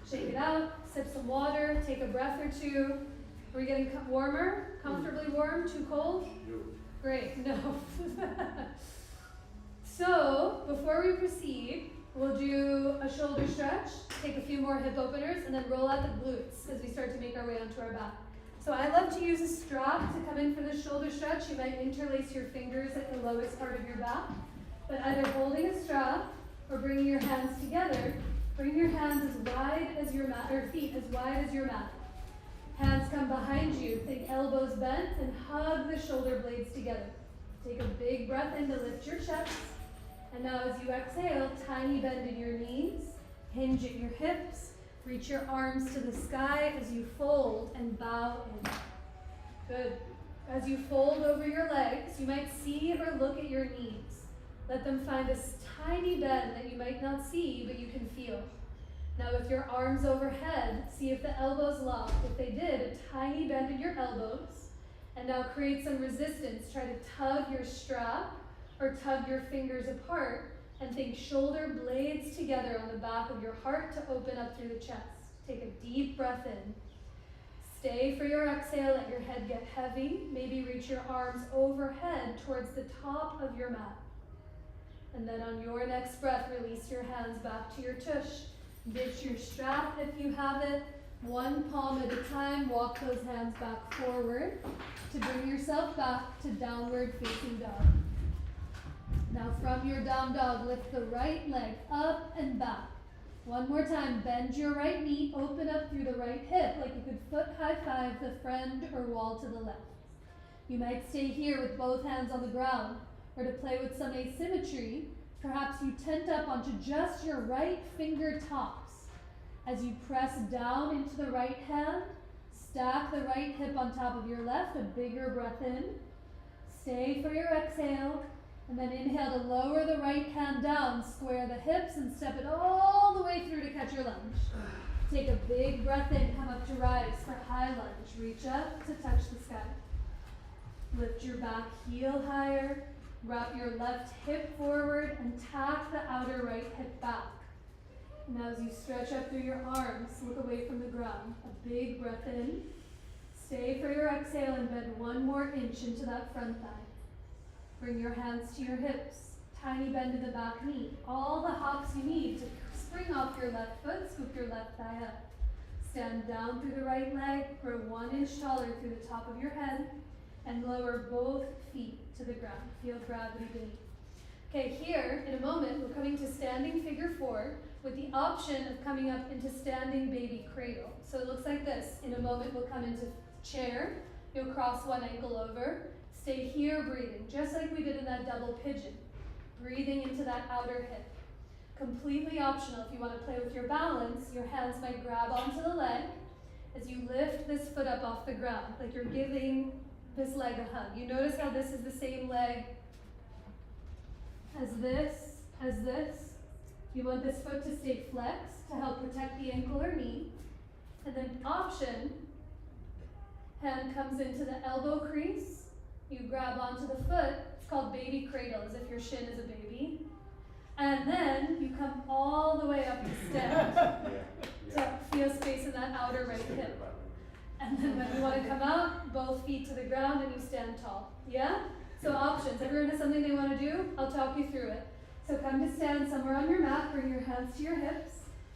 Shake it out, sip some water, take a breath or two. Are we getting warmer? Comfortably warm? Too cold? Great. No. So, before we proceed, we'll do a shoulder stretch, take a few more hip openers, and then roll out the glutes as we start to make our way onto our back. So I love to use a strap to come in for the shoulder stretch. You might interlace your fingers at the lowest part of your back, but either holding a strap or bringing your hands together, bring your hands as wide as your mat, or feet as wide as your mat. Hands come behind you, think elbows bent, and hug the shoulder blades together. Take a big breath in to lift your chest. And now as you exhale, tiny bend in your knees, hinge at your hips, reach your arms to the sky as you fold and bow in. Good. As you fold over your legs, you might see or look at your knees. Let them find a tiny bend that you might not see, but you can feel. Now with your arms overhead, see if the elbows lock. If they did, a tiny bend in your elbows. And now create some resistance. Try to tug your strap or tug your fingers apart and think shoulder blades together on the back of your heart to open up through the chest. Take a deep breath in. Stay for your exhale, let your head get heavy. Maybe reach your arms overhead towards the top of your mat. And then on your next breath, release your hands back to your tush. Ditch your strap if you have it. One palm at a time, walk those hands back forward to bring yourself back to downward facing dog. Now from your down dog, lift the right leg up and back. One more time, bend your right knee, open up through the right hip like you could foot high five the friend or wall to the left. You might stay here with both hands on the ground, or to play with some asymmetry, perhaps you tent up onto just your right finger tops. As you press down into the right hand, stack the right hip on top of your left, a bigger breath in. Stay for your exhale, and then inhale to lower the right hand down, square the hips, and step it all the way through to catch your lunge. Take a big breath in, come up to rise for high lunge. Reach up to touch the sky. Lift your back heel higher, wrap your left hip forward, and tack the outer right hip back. Now as you stretch up through your arms, look away from the ground. A big breath in. Stay for your exhale and bend 1 more inch into that front thigh. Bring your hands to your hips. Tiny bend to the back knee. All the hops you need to spring off your left foot, scoop your left thigh up. Stand down through the right leg, grow 1 inch taller through the top of your head, and lower both feet to the ground. Feel gravity beneath. Okay, here, in a moment, we're coming to standing figure 4 with the option of coming up into standing baby cradle. So it looks like this. In a moment, we'll come into chair. You'll cross 1 ankle over. Stay here breathing, just like we did in that double pigeon. Breathing into that outer hip. Completely optional. If you want to play with your balance, your hands might grab onto the leg as you lift this foot up off the ground, like you're giving this leg a hug. You notice how this is the same leg as this. You want this foot to stay flexed to help protect the ankle or knee. And then option, hand comes into the elbow crease. You grab onto the foot. It's called baby cradle, as if your shin is a baby. And then you come all the way up to stand to feel space in that outer right hip. And then when you want to come out, both feet to the ground and you stand tall. Yeah? So options. Everyone has something they want to do? I'll talk you through it. So come to stand somewhere on your mat, bring your hands to your hips,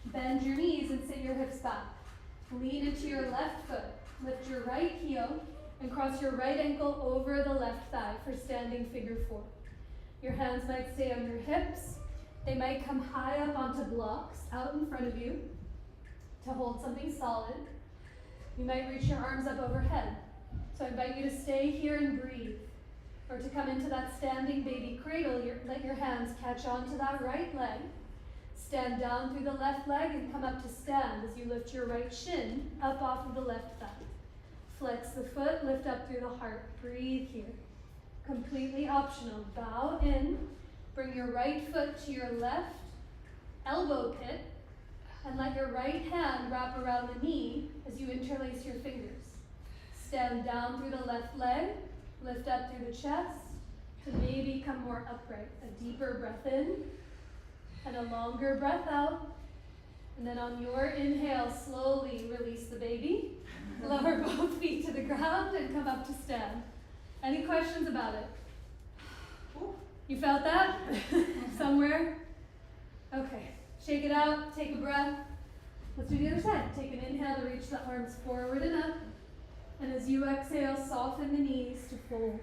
bend your knees and sit your hips back. Lean into your left foot, lift your right heel, and cross your right ankle over the left thigh for standing figure 4. Your hands might stay on your hips. They might come high up onto blocks out in front of you to hold something solid. You might reach your arms up overhead. So I invite you to stay here and breathe. Or to come into that standing baby cradle, let your hands catch onto that right leg. Stand down through the left leg and come up to stand as you lift your right shin up off of the left thigh. Flex the foot, lift up through the heart. Breathe here. Completely optional. Bow in. Bring your right foot to your left elbow pit and let your right hand wrap around the knee as you interlace your fingers. Stand down through the left leg. Lift up through the chest to maybe come more upright. A deeper breath in and a longer breath out. And then on your inhale, slowly release the baby. Lower both feet to the ground and come up to stand. Any questions about it? You felt that? Somewhere? Okay. Shake it out. Take a breath. Let's do the other side. Take an inhale to reach the arms forward and up. And as you exhale, soften the knees to fold.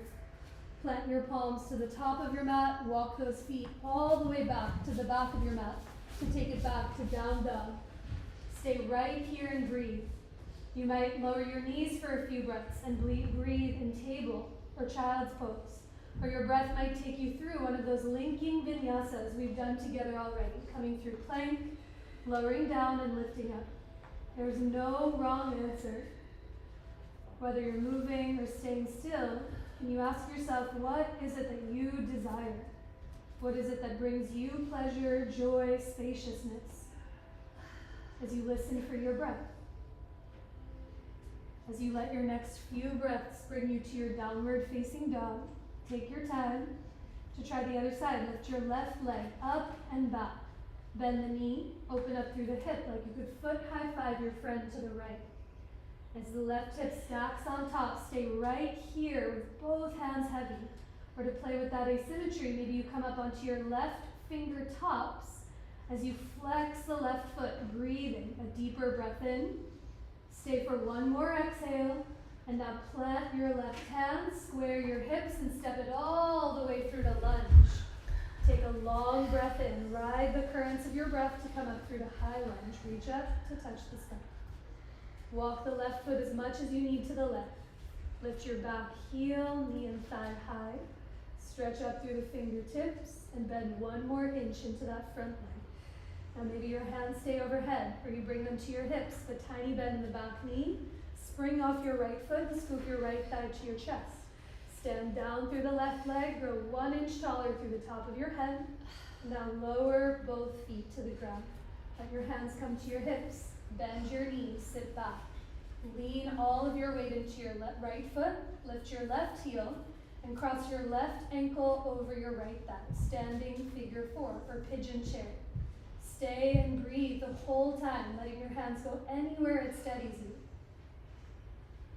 Plant your palms to the top of your mat. Walk those feet all the way back to the back of your mat to take it back to down dog. Stay right here and breathe. You might lower your knees for a few breaths and breathe in table or child's pose. Or your breath might take you through one of those linking vinyasas we've done together already, coming through plank, lowering down and lifting up. There's no wrong answer. Whether you're moving or staying still, can you ask yourself, what is it that you desire? What is it that brings you pleasure, joy, spaciousness? As you listen for your breath. As you let your next few breaths bring you to your downward facing dog, take your time to try the other side. Lift your left leg up and back. Bend the knee, open up through the hip like you could foot high five your friend to the right. As the left hip stacks on top, stay right here with both hands heavy. Or to play with that asymmetry, maybe you come up onto your left finger tops as you flex the left foot, breathing a deeper breath in. Stay for 1 more exhale, and now plant your left hand, square your hips, and step it all the way through to lunge. Take a long breath in, ride the currents of your breath to come up through to high lunge. Reach up to touch the sky. Walk the left foot as much as you need to the left. Lift your back heel, knee and thigh high. Stretch up through the fingertips and bend 1 more inch into that front leg. Now maybe your hands stay overhead or you bring them to your hips, but tiny bend in the back knee. Spring off your right foot and scoop your right thigh to your chest. Stand down through the left leg, grow 1 inch taller through the top of your head. Now lower both feet to the ground. Let your hands come to your hips. Bend your knees, sit back. Lean all of your weight into your right foot, lift your left heel, and cross your left ankle over your right thigh. Standing figure 4 or pigeon chair. Stay and breathe the whole time, letting your hands go anywhere it steadies you.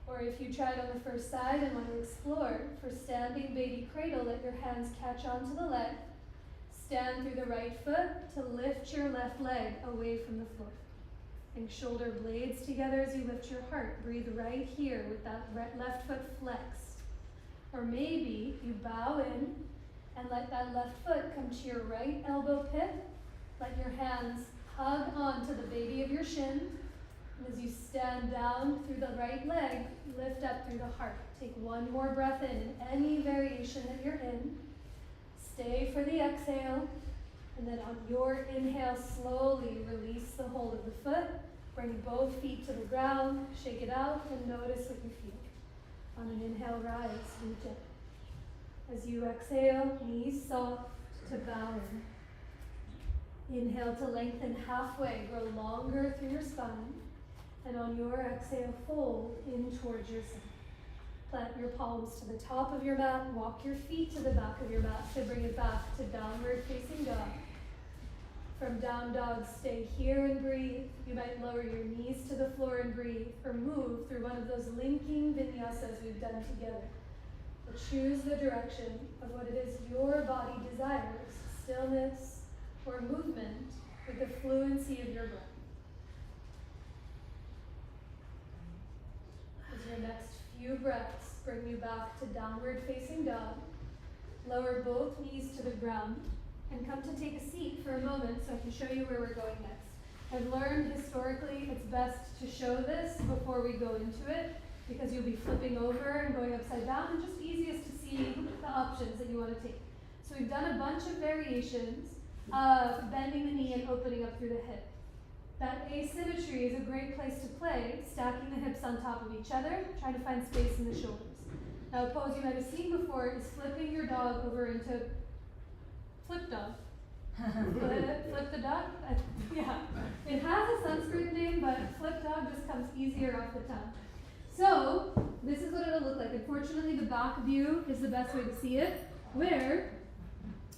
Or if you tried on the first side and want to explore, for standing baby cradle, let your hands catch onto the leg. Stand through the right foot to lift your left leg away from the floor. Bring shoulder blades together as you lift your heart. Breathe right here with that left foot flexed. Or maybe you bow in and let that left foot come to your right elbow pit. Let your hands hug onto the baby of your shin. And as you stand down through the right leg, lift up through the heart. Take 1 more breath in any variation that you're in. Stay for the exhale. And then on your inhale, slowly release the hold of the foot. Bring both feet to the ground. Shake it out and notice what you feel. On an inhale, rise, reach up. As you exhale, knees soft to bow in. Inhale to lengthen halfway, grow longer through your spine. And on your exhale, fold in towards your center. Plant your palms to the top of your mat. Walk your feet to the back of your mat to bring it back to downward facing dog. From down dog, stay here and breathe. You might lower your knees to the floor and breathe, or move through one of those linking vinyasas we've done together. But choose the direction of what it is your body desires, stillness or movement, with the fluency of your breath. As your next few breaths bring you back to downward facing dog, lower both knees to the ground and come to take a seat for a moment so I can show you where we're going next. I've learned historically it's best to show this before we go into it because you'll be flipping over and going upside down and just easiest to see the options that you want to take. So we've done a bunch of variations of bending the knee and opening up through the hip. That asymmetry is a great place to play, stacking the hips on top of each other, trying to find space in the shoulders. Now a pose you might have seen before is flipping your dog over into flip dog. Flip the dog? Yeah. It has a Sanskrit name, but flip dog just comes easier off the tongue. So, this is what it'll look like. Unfortunately, the back view is the best way to see it, where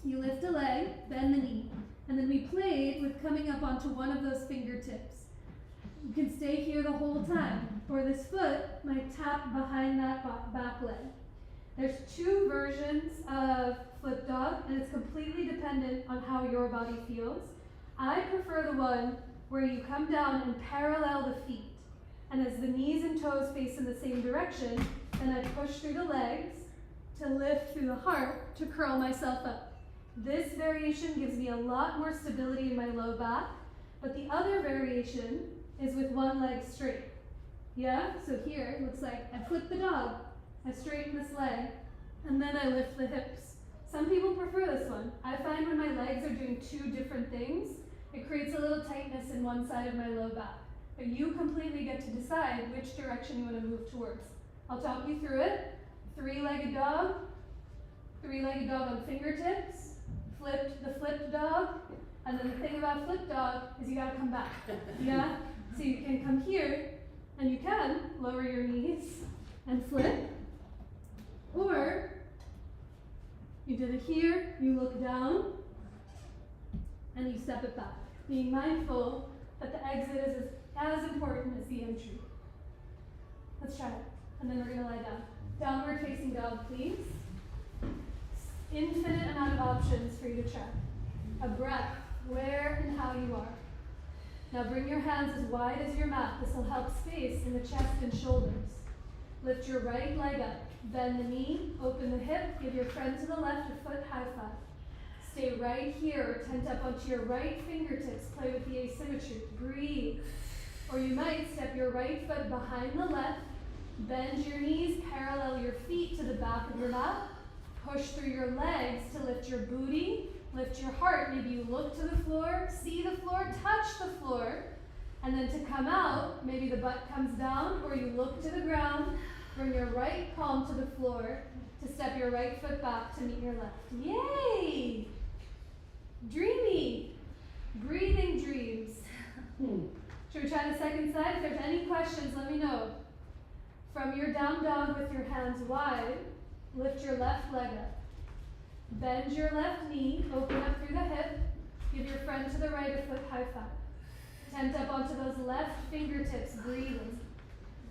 you lift a leg, bend the knee, and then we played with coming up onto one of those fingertips. You can stay here the whole time, or this foot might tap behind that back leg. There's 2 versions of flip dog, and it's completely dependent on how your body feels. I prefer the one where you come down and parallel the feet. And as the knees and toes face in the same direction, then I push through the legs to lift through the heart to curl myself up. This variation gives me a lot more stability in my low back, but the other variation is with one leg straight. Yeah, so here it looks like I flip the dog, I straighten this leg, and then I lift the hips. Some people prefer this one. I find when my legs are doing 2 different things, it creates a little tightness in one side of my low back. But you completely get to decide which direction you want to move towards. I'll talk you through it. 3-legged dog on fingertips, the flipped dog, and then the thing about flipped dog is you gotta come back. Yeah? So you can come here, and you can lower your knees and flip, or you did it here, you look down, and you step it back, being mindful that the exit is as important as the entry. Let's try it, and then we're gonna lie down. Downward facing dog, please. Infinite amount of options for you to try. A breath, where and how you are. Now bring your hands as wide as your mat. This will help space in the chest and shoulders. Lift your right leg up. Bend the knee, open the hip, give your friend to the left a foot high five. Stay right here or tent up onto your right fingertips. Play with the asymmetry. Breathe. Or you might step your right foot behind the left, bend your knees, parallel your feet to the back of your mat, push through your legs to lift your booty, lift your heart. Maybe you look to the floor, see the floor, touch the floor. And then to come out, maybe the butt comes down, or you look to the ground, bring your right palm to the floor, to step your right foot back to meet your left. Yay! Dreamy. Breathing dreams. Should we try the second side? If there's any questions, let me know. From your down dog with your hands wide, lift your left leg up. Bend your left knee, open up through the hip. Give your friend to the right a foot high five. Tent up onto those left fingertips, breathing.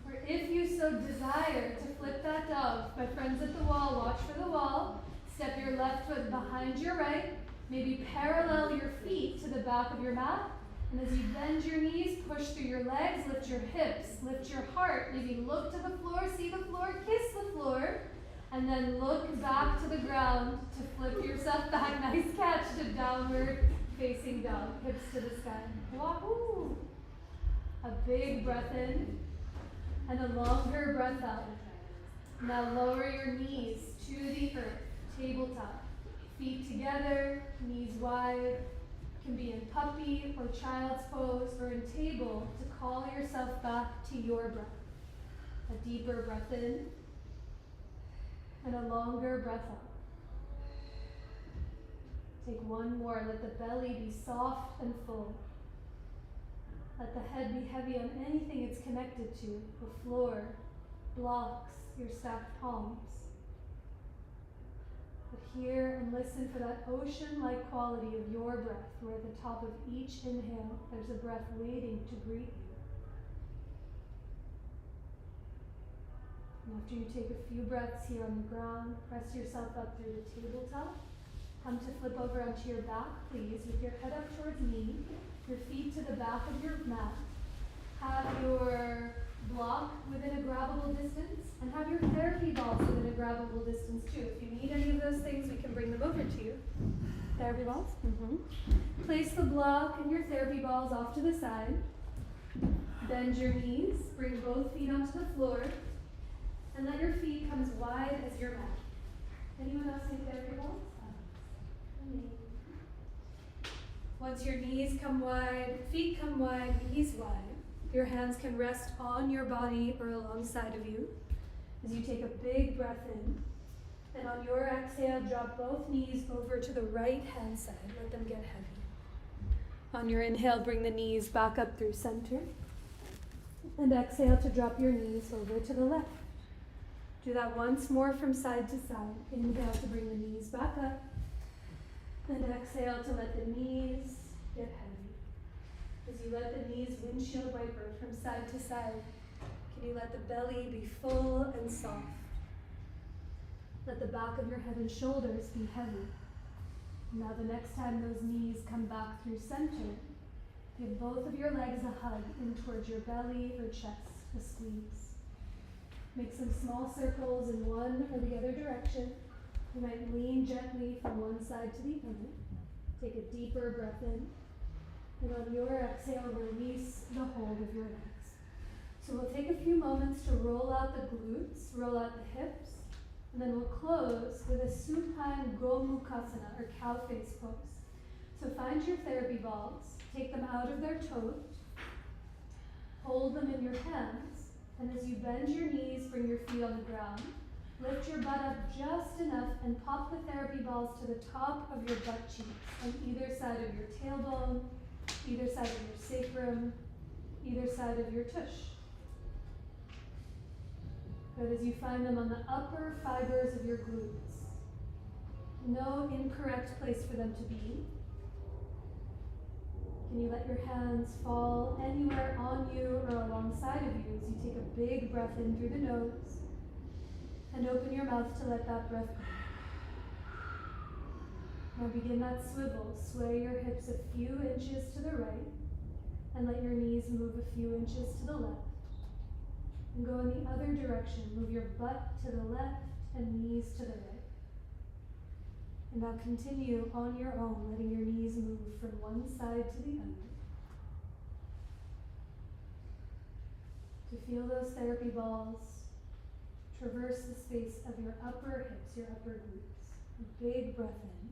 Or if you so desire to flip that dog, my friends at the wall, watch for the wall. Step your left foot behind your right. Maybe parallel your feet to the back of your mat. And as you bend your knees, push through your legs, lift your hips, lift your heart. Maybe look to the floor, see the floor, kiss the floor. And then look back to the ground to flip yourself back. Nice catch to downward facing dog, hips to the sky. Wahoo! A big breath in and a longer breath out. Now lower your knees to the earth, tabletop. Feet together, knees wide. Can be in puppy or child's pose or in table to call yourself back to your breath. A deeper breath in and a longer breath out. Take one more. Let the belly be soft and full. Let the head be heavy on anything it's connected to, the floor, blocks, your stacked palms. But hear and listen for that ocean-like quality of your breath, where at the top of each inhale, there's a breath waiting to greet you. And after you take a few breaths here on the ground, press yourself up through the tabletop. Come to flip over onto your back, please, with your head up towards me, your feet to the back of your mat. Have your block within a grabbable distance, and have your therapy balls within a grabbable distance too. If you need any of those things, we can bring them over to you. Therapy balls? Place the block and your therapy balls off to the side. Bend your knees, bring both feet onto the floor, and let your feet come as wide as your mat. Anyone else need therapy balls? Once your knees come wide, feet come wide, knees wide, your hands can rest on your body or alongside of you as you take a big breath in. And on your exhale, drop both knees over to the right hand side. Let them get heavy. On your inhale, bring the knees back up through center. And exhale to drop your knees over to the left. Do that once more from side to side. Inhale to bring the knees back up. And exhale to let the knees get heavy. As you let the knees windshield wiper from side to side, can you let the belly be full and soft? Let the back of your head and shoulders be heavy. Now the next time those knees come back through center, give both of your legs a hug in towards your belly or chest, a squeeze. Make some small circles in one or the other direction. You might lean gently from one side to the other. Take a deeper breath in. And on your exhale, release the hold of your legs. So we'll take a few moments to roll out the glutes, roll out the hips, and then we'll close with a supine Gomukhasana, or cow face pose. So find your therapy balls, take them out of their toes, hold them in your hands, and as you bend your knees, bring your feet on the ground. Lift your butt up just enough and pop the therapy balls to the top of your butt cheeks on either side of your tailbone, either side of your sacrum, either side of your tush. Good, as you find them on the upper fibers of your glutes. No incorrect place for them to be. Can you let your hands fall anywhere on you or alongside of you as you take a big breath in through the nose? And open your mouth to let that breath go. Now begin that swivel. Sway your hips a few inches to the right and let your knees move a few inches to the left. And go in the other direction. Move your butt to the left and knees to the right. And now continue on your own, letting your knees move from one side to the other. To feel those therapy balls traverse the space of your upper hips, your upper glutes. A big breath in.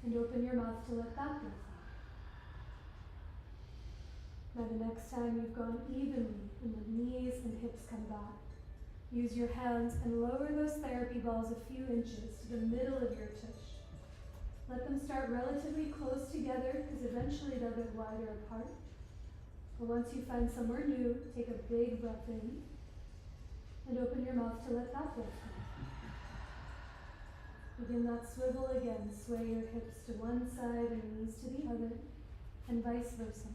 And open your mouth to let that breath out. Now the next time you've gone evenly and the knees and hips come back, use your hands and lower those therapy balls a few inches to the middle of your tush. Let them start relatively close together because eventually they'll get wider apart. But once you find somewhere new, take a big breath in and open your mouth to let that breath go. Begin that swivel again. Sway your hips to one side and knees to the other, and vice versa.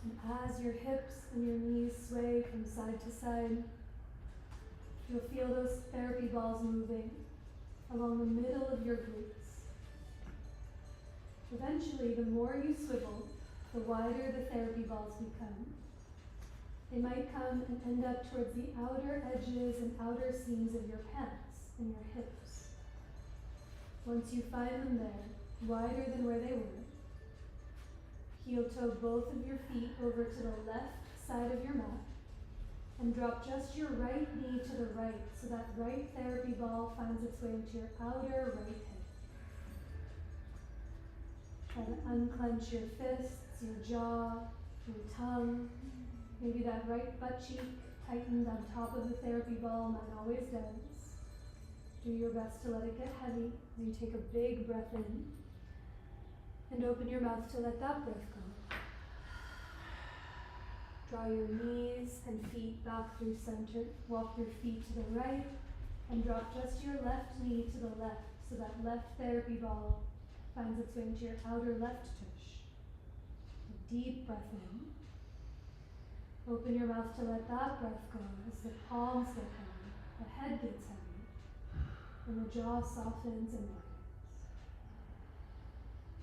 And as your hips and your knees sway from side to side, you'll feel those therapy balls moving along the middle of your glutes. Eventually, the more you swivel, the wider the therapy balls become. They might come and end up towards the outer edges and outer seams of your pants and your hips. Once you find them there, wider than where they were, heel toe both of your feet over to the left side of your mat and drop just your right knee to the right so that right therapy ball finds its way into your outer right hip. Try to unclench your fists, your jaw, your tongue. Maybe that right butt cheek tightened on top of the therapy ball, mine always does. Do your best to let it get heavy as you take a big breath in and open your mouth to let that breath go. Draw your knees and feet back through center. Walk your feet to the right and drop just your left knee to the left so that left therapy ball finds its way into your outer left tush. A deep breath in. Open your mouth to let that breath go as the palms get heavy, the head gets heavy, and the jaw softens and widens.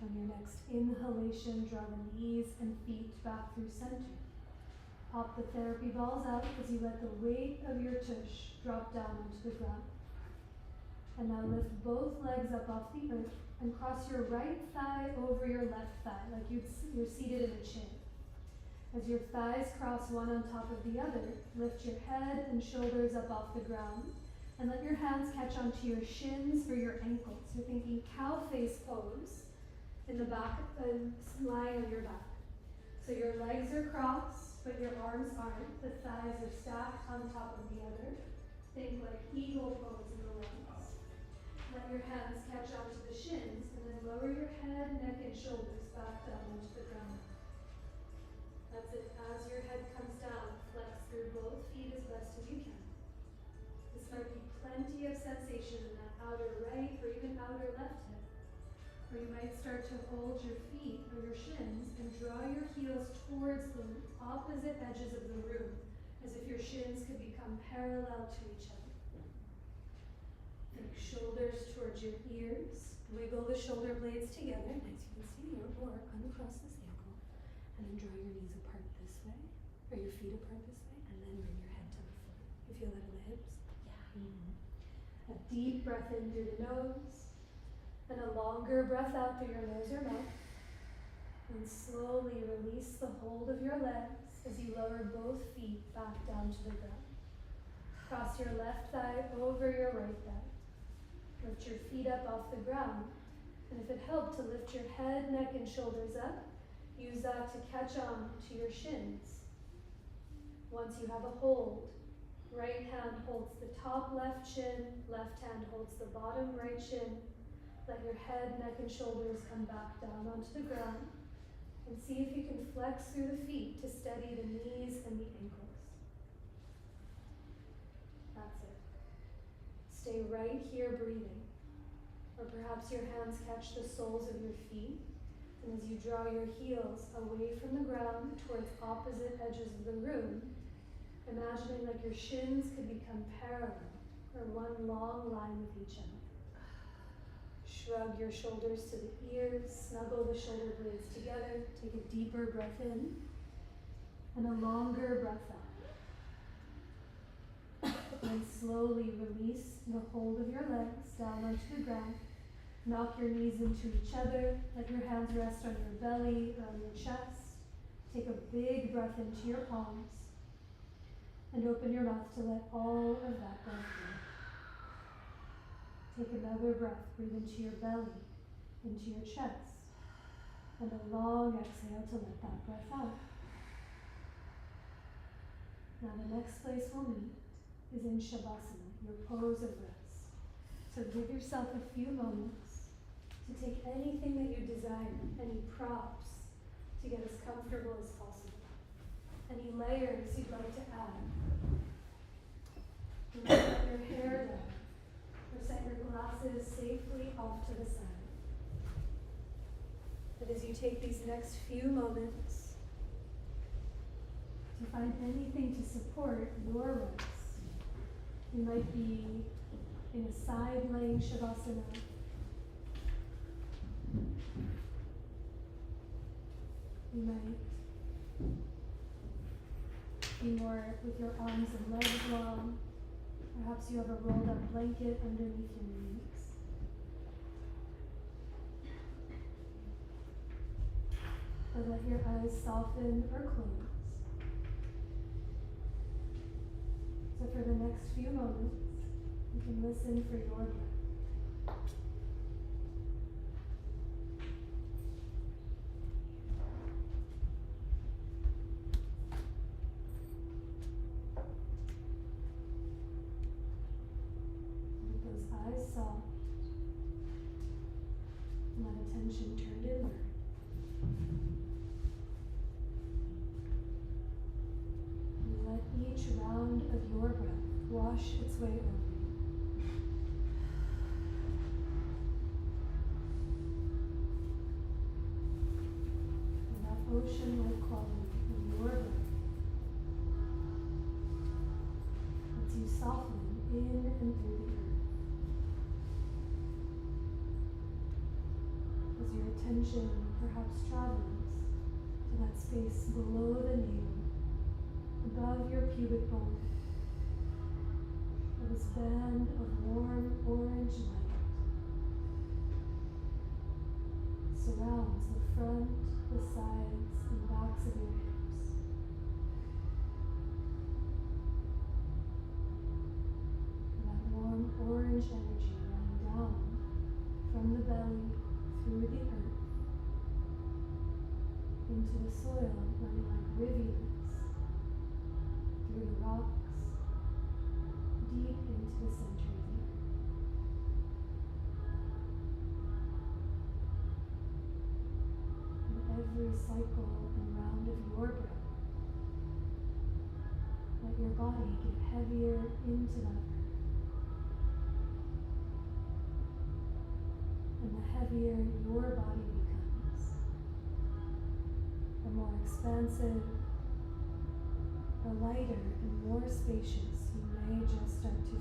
On your next inhalation, draw the knees and feet back through center. Pop the therapy balls out as you let the weight of your tush drop down into the ground. And now lift both legs up off the earth and cross your right thigh over your left thigh like you're seated in a chair. As your thighs cross one on top of the other, lift your head and shoulders up off the ground and let your hands catch onto your shins or your ankles. You're thinking cow face pose in the back and lying on your back. So your legs are crossed, but your arms aren't. The thighs are stacked on top of the other. Think like eagle pose in the legs. Let your hands catch onto the shins and then lower your head, neck, and shoulders back down onto the ground. That's it. As your head comes down, flex through both feet as best as you can. This might be plenty of sensation in that outer right or even outer left hip. Or you might start to hold your feet or your shins and draw your heels towards the opposite edges of the room, as if your shins could become parallel to each other. Think shoulders towards your ears. Wiggle the shoulder blades together, as you can see here, or uncross this ankle. And then draw your knees apart this way, or your feet apart this way, and then bring your head to the floor. You feel that in the hips? Yeah. A deep breath in through the nose, and a longer breath out through your nose or mouth. And slowly release the hold of your legs as you lower both feet back down to the ground. Cross your left thigh over your right thigh. Lift your feet up off the ground, and if it helped to lift your head, neck, and shoulders up, use that to catch on to your shins. Once you have a hold, right hand holds the top left shin, left hand holds the bottom right shin. Let your head, neck, and shoulders come back down onto the ground. And see if you can flex through the feet to steady the knees and the ankles. That's it. Stay right here breathing. Or perhaps your hands catch the soles of your feet. And as you draw your heels away from the ground towards opposite edges of the room, imagining like your shins could become parallel or one long line with each other. Shrug your shoulders to the ears, snuggle the shoulder blades together, take a deeper breath in, and a longer breath out. And slowly release the hold of your legs down onto the ground. Knock your knees into each other, let your hands rest on your belly or on your chest. Take a big breath into your palms. And open your mouth to let all of that breath go. Take another breath, breathe into your belly, into your chest, and a long exhale to let that breath out. Now the next place we'll meet is in Shavasana, your pose of rest. So give yourself a few moments to take anything that you desire, any props, to get as comfortable as possible. Any layers you'd like to add. You might let your hair down, or set your glasses safely off to the side. But as you take these next few moments to find anything to support your rest, you might be in a side laying Shavasana. You might be more with your arms and legs long. Perhaps you have a rolled up blanket underneath your knees. Or let your eyes soften or close. So for the next few moments, you can listen for your breath. With those eyes soft, and that attention turned inward. And let each round of your breath wash its way over you. And that ocean-like quality of your breath lets you soften in and through the earth. As your attention perhaps travels to that space below the navel, above your pubic bone, where this band of warm orange light surrounds the front, the sides, and backs of your hips. And that warm orange energy running down from the belly through the earth into the soil, running like rivulets through the rocks, deep into the center of the earth. And every cycle and round of your breath, let your body get heavier into that earth. And the heavier your body becomes, the more expansive, the lighter and more spacious you may just start to feel.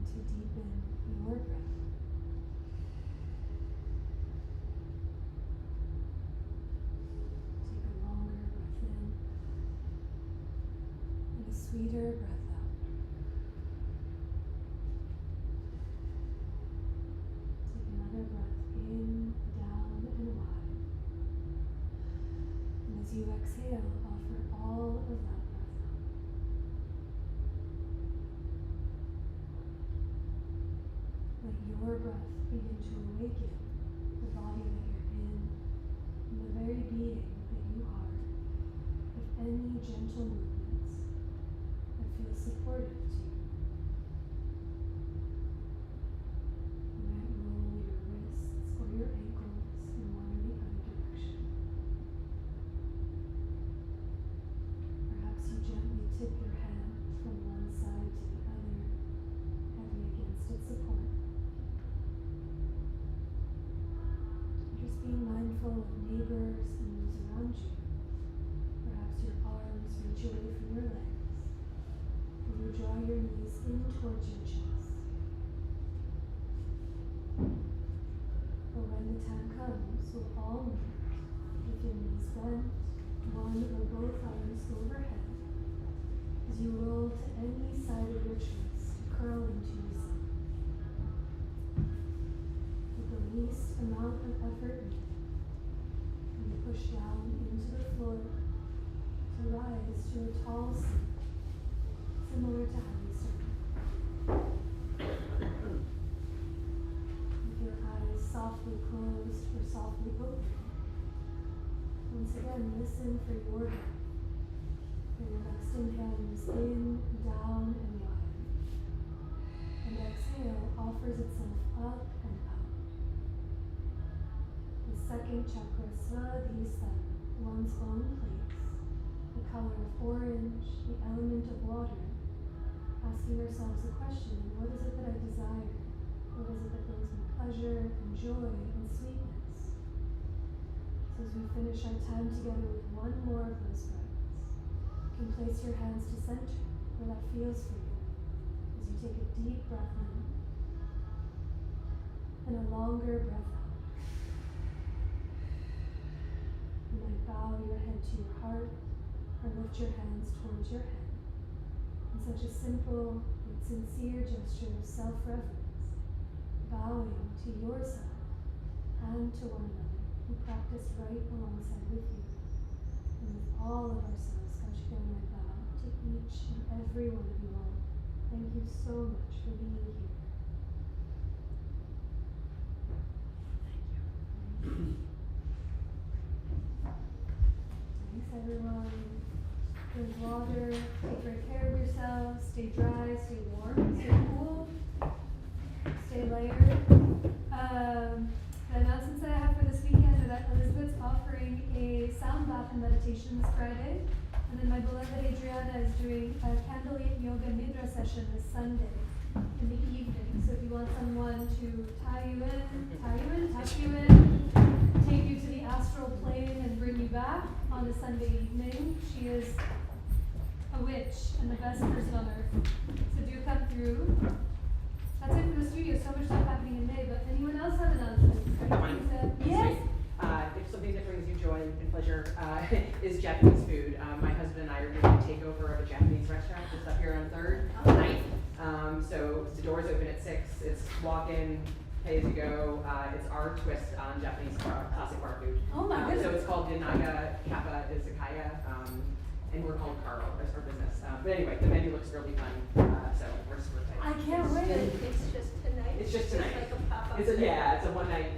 To deepen your breath. Take a longer breath in and a sweeter breath out. exhale, offer all of that breath out. Let your breath begin to awaken the body that you're in and the very being that you are, with any gentle movements that feel supportive to you. You might roll your wrists or your ankles in one or the other direction. Perhaps you gently tip your head from one side to the other, heavy against its support. Just being mindful of neighbors and those around you. Perhaps your arms reach away from your legs, or you draw your knees in towards your chest. But when the time comes, we'll all meet with your knees bent, one or both arms overhead, as you roll to any side of your choice to curl into yourself. With the least amount of effort needed, and you push down into the floor to rise to a tall seat, similar to how you started. With your eyes softly closed or softly open, once again listen for your breath. For your next inhale moves in, down, and wide. And exhale offers itself up and out. The second chakra, Swadhisthana, one's own place, the color of orange, the element of water, asking ourselves the question, what is it that I desire? What is it that brings me pleasure and joy and sweetness? So as we finish our time together with one more of those breaths, you can place your hands to center where that feels for you as you take a deep breath in and a longer breath out. You might bow your head to your heart or lift your hands towards your head in such a simple but sincere gesture of self-reverence, bowing to yourself and to one another who practice right alongside with you. And with all of ourselves, Kachika and I bow to each and every one of you all. Thank you so much for being here. Thanks everyone. Drink water, take great care of yourselves, stay dry, stay warm, stay cool, stay layered. The announcements that I have for this weekend are that Elizabeth's offering a sound bath and meditation this Friday, and then my beloved Adriana is doing a candlelit yoga nidra session this Sunday in the evening. So if you want someone to tuck you in, take you to the astral plane and bring you back on a Sunday evening, she is a witch and the best person on earth. So do come through. That's it for the studio. So much stuff happening in May, but anyone else have announcements? Yes. If something that brings you joy and pleasure is Japanese food. My husband and I are doing a takeover of a Japanese restaurant just up here on 3rd night. So the doors open at 6. It's walk-in, pay as you go. It's our twist on Japanese classic bar food. Oh my goodness. So it's called Yanaga Kappa Izakaya, and we're called Carl as our business. But anyway, the menu looks really fun, so we're super excited. I can't wait. It's just tonight? It's just tonight. Like a pop-up? It's a one-night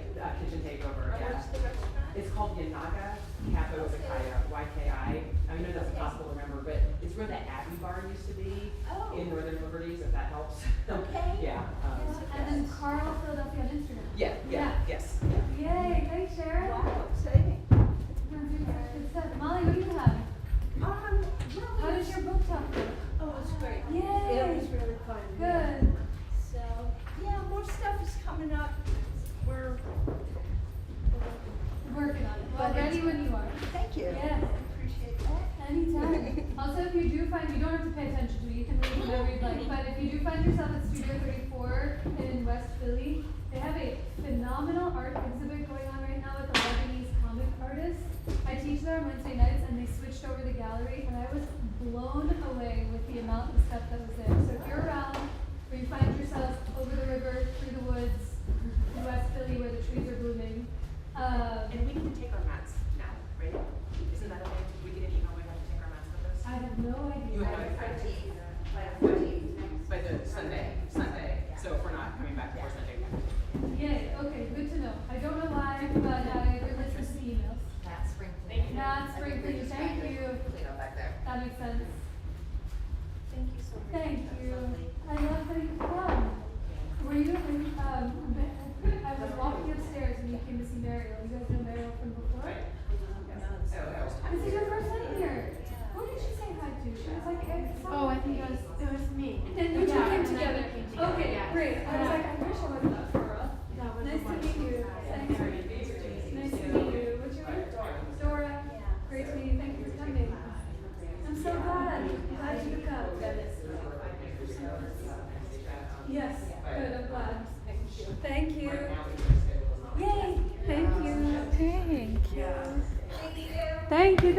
kitchen takeover. Oh, Yeah. what's the restaurant? It's called Yanaga Kappa Izakaya, YKI. I know that's impossible to remember, but it's where that Abbey bar used to be Oh. in Northern Liberties, if that helps. Okay. Yeah. And then Carl Philadelphia on Instagram. Yes. Yay, thanks Sharon. Wow, exciting. Good stuff. Molly, what do you have? How did your book talk go? Oh, it was great. Yay. It was really fun. Good. So, yeah, more stuff is coming up. We're Working on it. Well, But ready it's- when you are. Thank you. Yes. Appreciate that. Anytime. Also, if you do find, you don't have to pay attention to it, you can read whatever you'd like, but if you do find yourself at Studio 34 in West Philly, they have a phenomenal art exhibit going on right now with the Lebanese comic artists. I teach there on Wednesday nights and they switched over the gallery and I was blown away with the amount of stuff that was there. So if you're around, or you find yourself over the river, through the woods, in West Philly where the trees are blooming, And we can take our mats now, right? Isn't that okay? We can Oh, I think it was me. And you two Yeah, came and then together. we came together, Okay, yeah. great. I was like, I wish I would have met Dora. That was Nice to wonderful. meet you. Thank you. Nice to meet you. What's your name? Dora. Great to meet you. Thank you for coming. I'm so glad. Glad you could come. Yes, good. I'm glad. Thank you. Yay. Thank you. Thank you. Thank you.